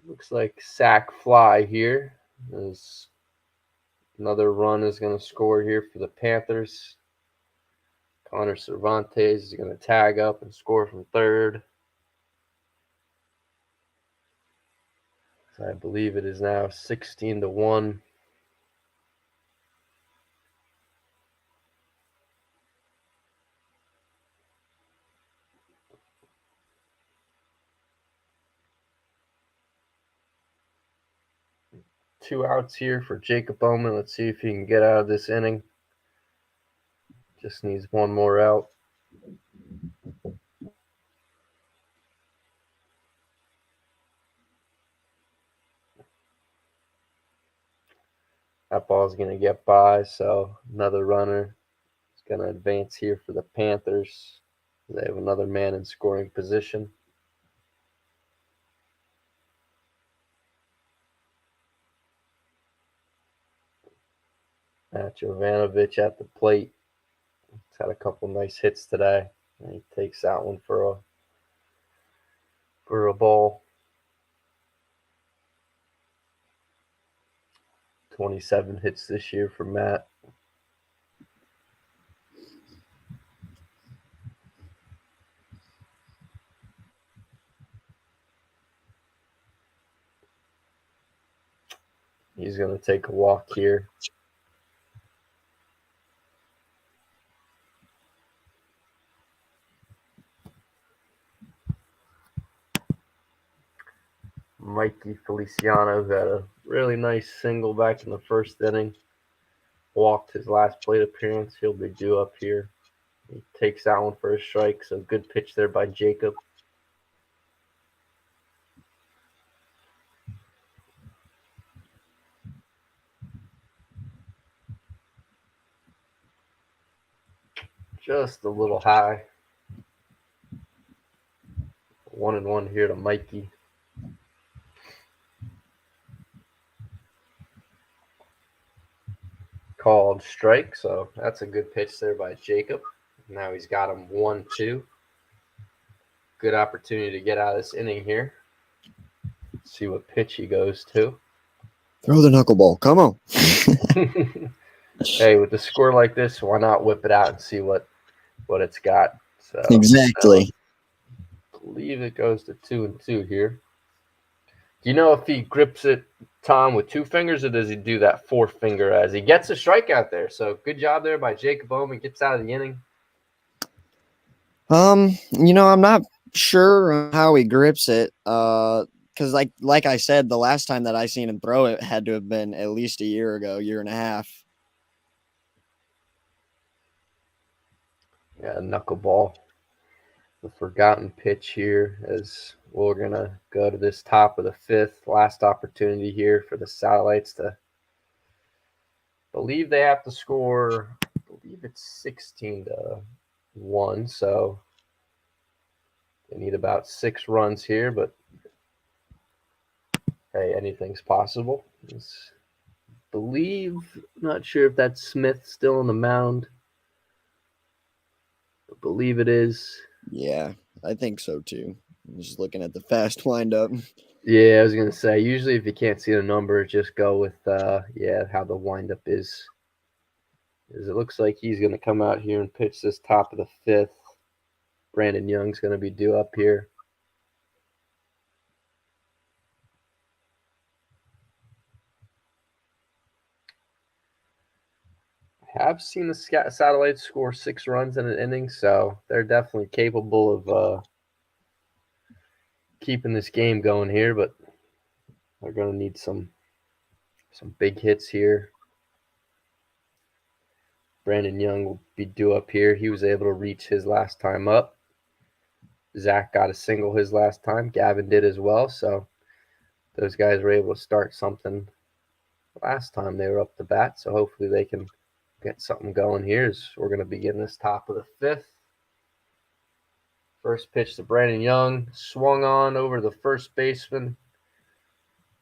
Looks like sack fly here. There's another run is going to score here for the Panthers. Connor Cervantes is going to tag up and score from third. So I believe it is now 16-1. Two outs here for Jacob Bowman. Let's see if he can get out of this inning. Just needs one more out. That ball's going to get by, so another runner is going to advance here for the Panthers. They have another man in scoring position. Matt Jovanovich at the plate. He's had a couple nice hits today. And he takes that one for a ball. 27 hits this year for Matt. He's going to take a walk here. Mikey Feliciano had a really nice single back in the first inning. Walked his last plate appearance. He'll be due up here. He takes that one for a strike, so good pitch there by Jacob. Just a little high. 1-1 here to Mikey. Called strike, so that's a good pitch there by Jacob. Now he's got him 1-2. Good opportunity to get out of this inning here. See what pitch he goes to. Throw the knuckleball. Come on. Hey, with a score like this, why not whip it out and see what it's got? So Exactly. I believe it goes to 2-2 here. Do you know if he grips it, Tom, with two fingers, or does he do that fourth finger as he gets a strikeout there? So good job there by Jacob Bowman. Gets out of the inning. I'm not sure how he grips it. Because like I said, the last time that I seen him throw it had to have been at least a year ago, year and a half. Yeah, knuckleball. The forgotten pitch here as we're going to go to this top of the fifth. Last opportunity here for the Satellites to believe they have to score. I believe it's 16-1. So they need about 6 runs here, but hey, anything's possible. Not sure if that's Smith still on the mound. I believe it is. Yeah, I think so too. I'm just looking at the fast windup. Yeah, I was going to say, usually if you can't see the number, just go with, how the windup is. As it looks like he's going to come out here and pitch this top of the fifth. Brandon Young's going to be due up here. have seen the Satellites score 6 runs in an inning, so they're definitely capable of keeping this game going here, but they're going to need some big hits here. Brandon Young will be due up here. He was able to reach his last time up. Zach got a single his last time. Gavin did as well, so those guys were able to start something last time they were up to bat, so hopefully they can get something going here as we're going to begin this top of the 5th. First pitch to Brandon Young, swung on over the first baseman.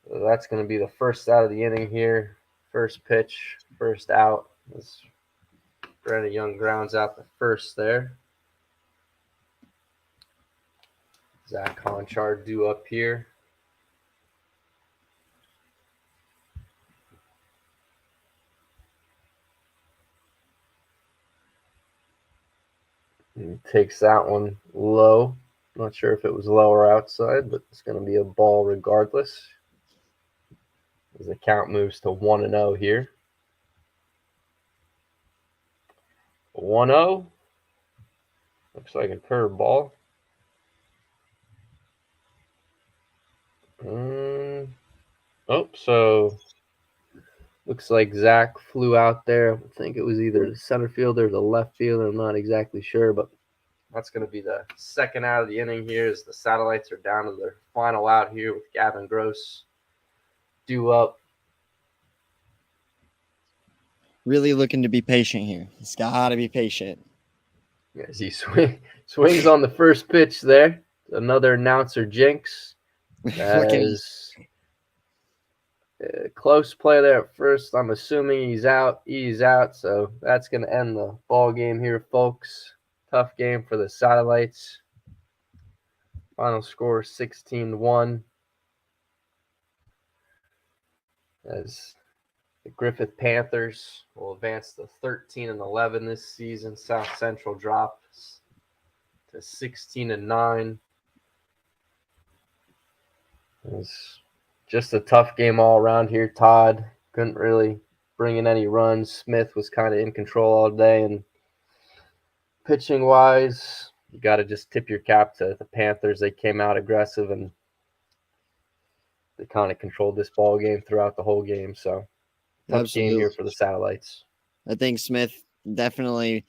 So that's going to be the first out of the inning here. First pitch, first out. As Brandon Young grounds out the first there. Zach Conchard due up here. He takes that one low. Not sure if it was low or outside, but it's going to be a ball regardless. As the count moves to 1-0 here. 1-0. Looks like a curveball. So looks like Zach flew out there. I think it was either the center fielder or the left fielder. I'm not exactly sure, but that's going to be the second out of the inning here as the Satellites are down to their final out here with Gavin Gross due up. Really looking to be patient here. He's got to be patient. As he swings on the first pitch there. Another announcer jinx. As close play there at first. I'm assuming he's out. He's out. So that's going to end the ball game here, folks. Tough game for the Satellites. Final score 16-1. As the Griffith Panthers will advance to 13-11 this season. South Central drops to 16-9. It's just a tough game all around here. Todd couldn't really bring in any runs. Smith was kind of in control all day. And pitching-wise, you got to just tip your cap to the Panthers. They came out aggressive, and they kind of controlled this ball game throughout the whole game. So tough game here for the Satellites. I think Smith definitely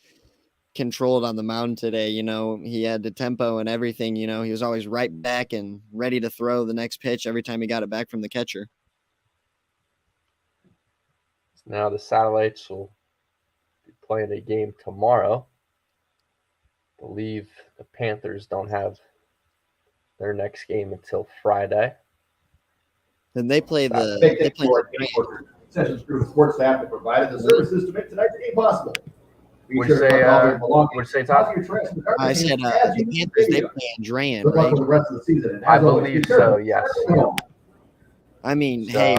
controlled on the mound today. You know, he had the tempo and everything. You know, he was always right back and ready to throw the next pitch every time he got it back from the catcher. Now the Satellites will be playing a game tomorrow. I believe the Panthers don't have their next game until Friday. Then they play the Sessions Group sports staff that provided the services to make tonight's game possible. Would you say, Todd? I said the Panthers, they play Andrean, right? For the rest of the season. I believe so, yes. I mean, hey,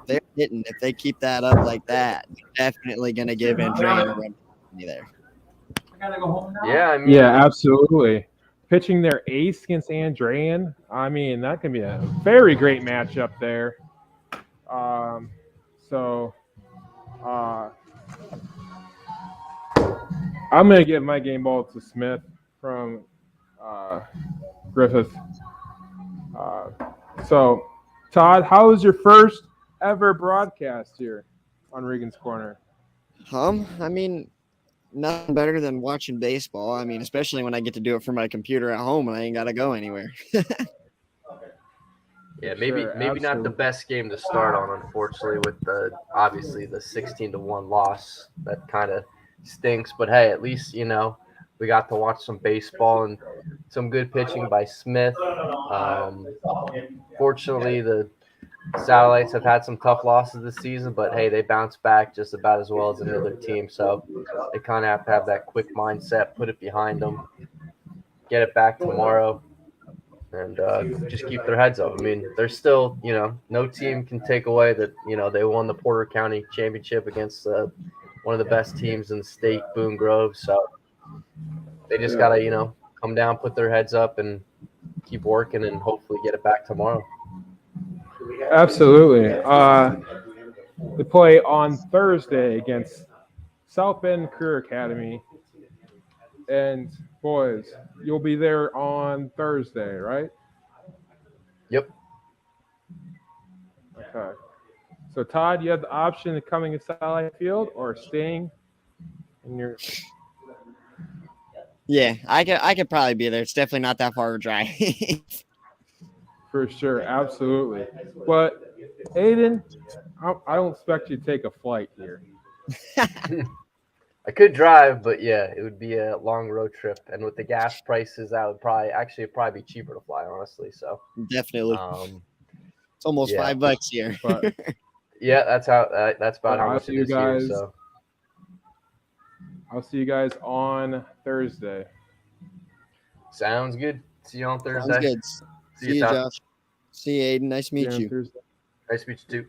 they're hitting. If they keep that up like that, they're definitely going to give Andrean a run there. I gotta go home now. Yeah, I mean, Yeah, absolutely. Pitching their ace against Andrean, I mean, that can be a very great matchup there. I'm going to give my game ball to Smith from Griffith. So, Todd, how was your first ever broadcast here on Regan's Corner? I mean, nothing better than watching baseball. I mean, especially when I get to do it from my computer at home and I ain't got to go anywhere. Yeah, maybe not the best game to start on, unfortunately, with obviously the 16-1 loss. That kind of stinks, but hey, at least we got to watch some baseball and some good pitching by Smith. Fortunately, the Satellites have had some tough losses this season, but hey, they bounced back just about as well as another team. So they kind of have to have that quick mindset, put it behind them, get it back tomorrow, and just keep their heads up. I mean, there's still, no team can take away that, they won the Porter County Championship against one of the best teams in the state, Boone Grove. So they just got to, come down, put their heads up, and keep working and hopefully get it back tomorrow. Absolutely. They play on Thursday against South Bend Career Academy. And boys, you'll be there on Thursday, right? Yep. Okay. So Todd, you have the option of coming to Satellite Field or staying in your. Yeah, I could probably be there. It's definitely not that far of a drive. For sure, absolutely. But Aiden, I don't expect you to take a flight here. I could drive, but yeah, it would be a long road trip, and with the gas prices, that would probably be cheaper to fly, honestly. So, Definitely. It's almost yeah. $5 here. But yeah, that's about how I'll much see it you is here. guys. So, I'll see you guys on Thursday. sounds good. See you on Sounds Thursday. good. See you, Todd. Josh. See you, Aiden. Nice to meet See on you. Thursday. Nice to meet you too.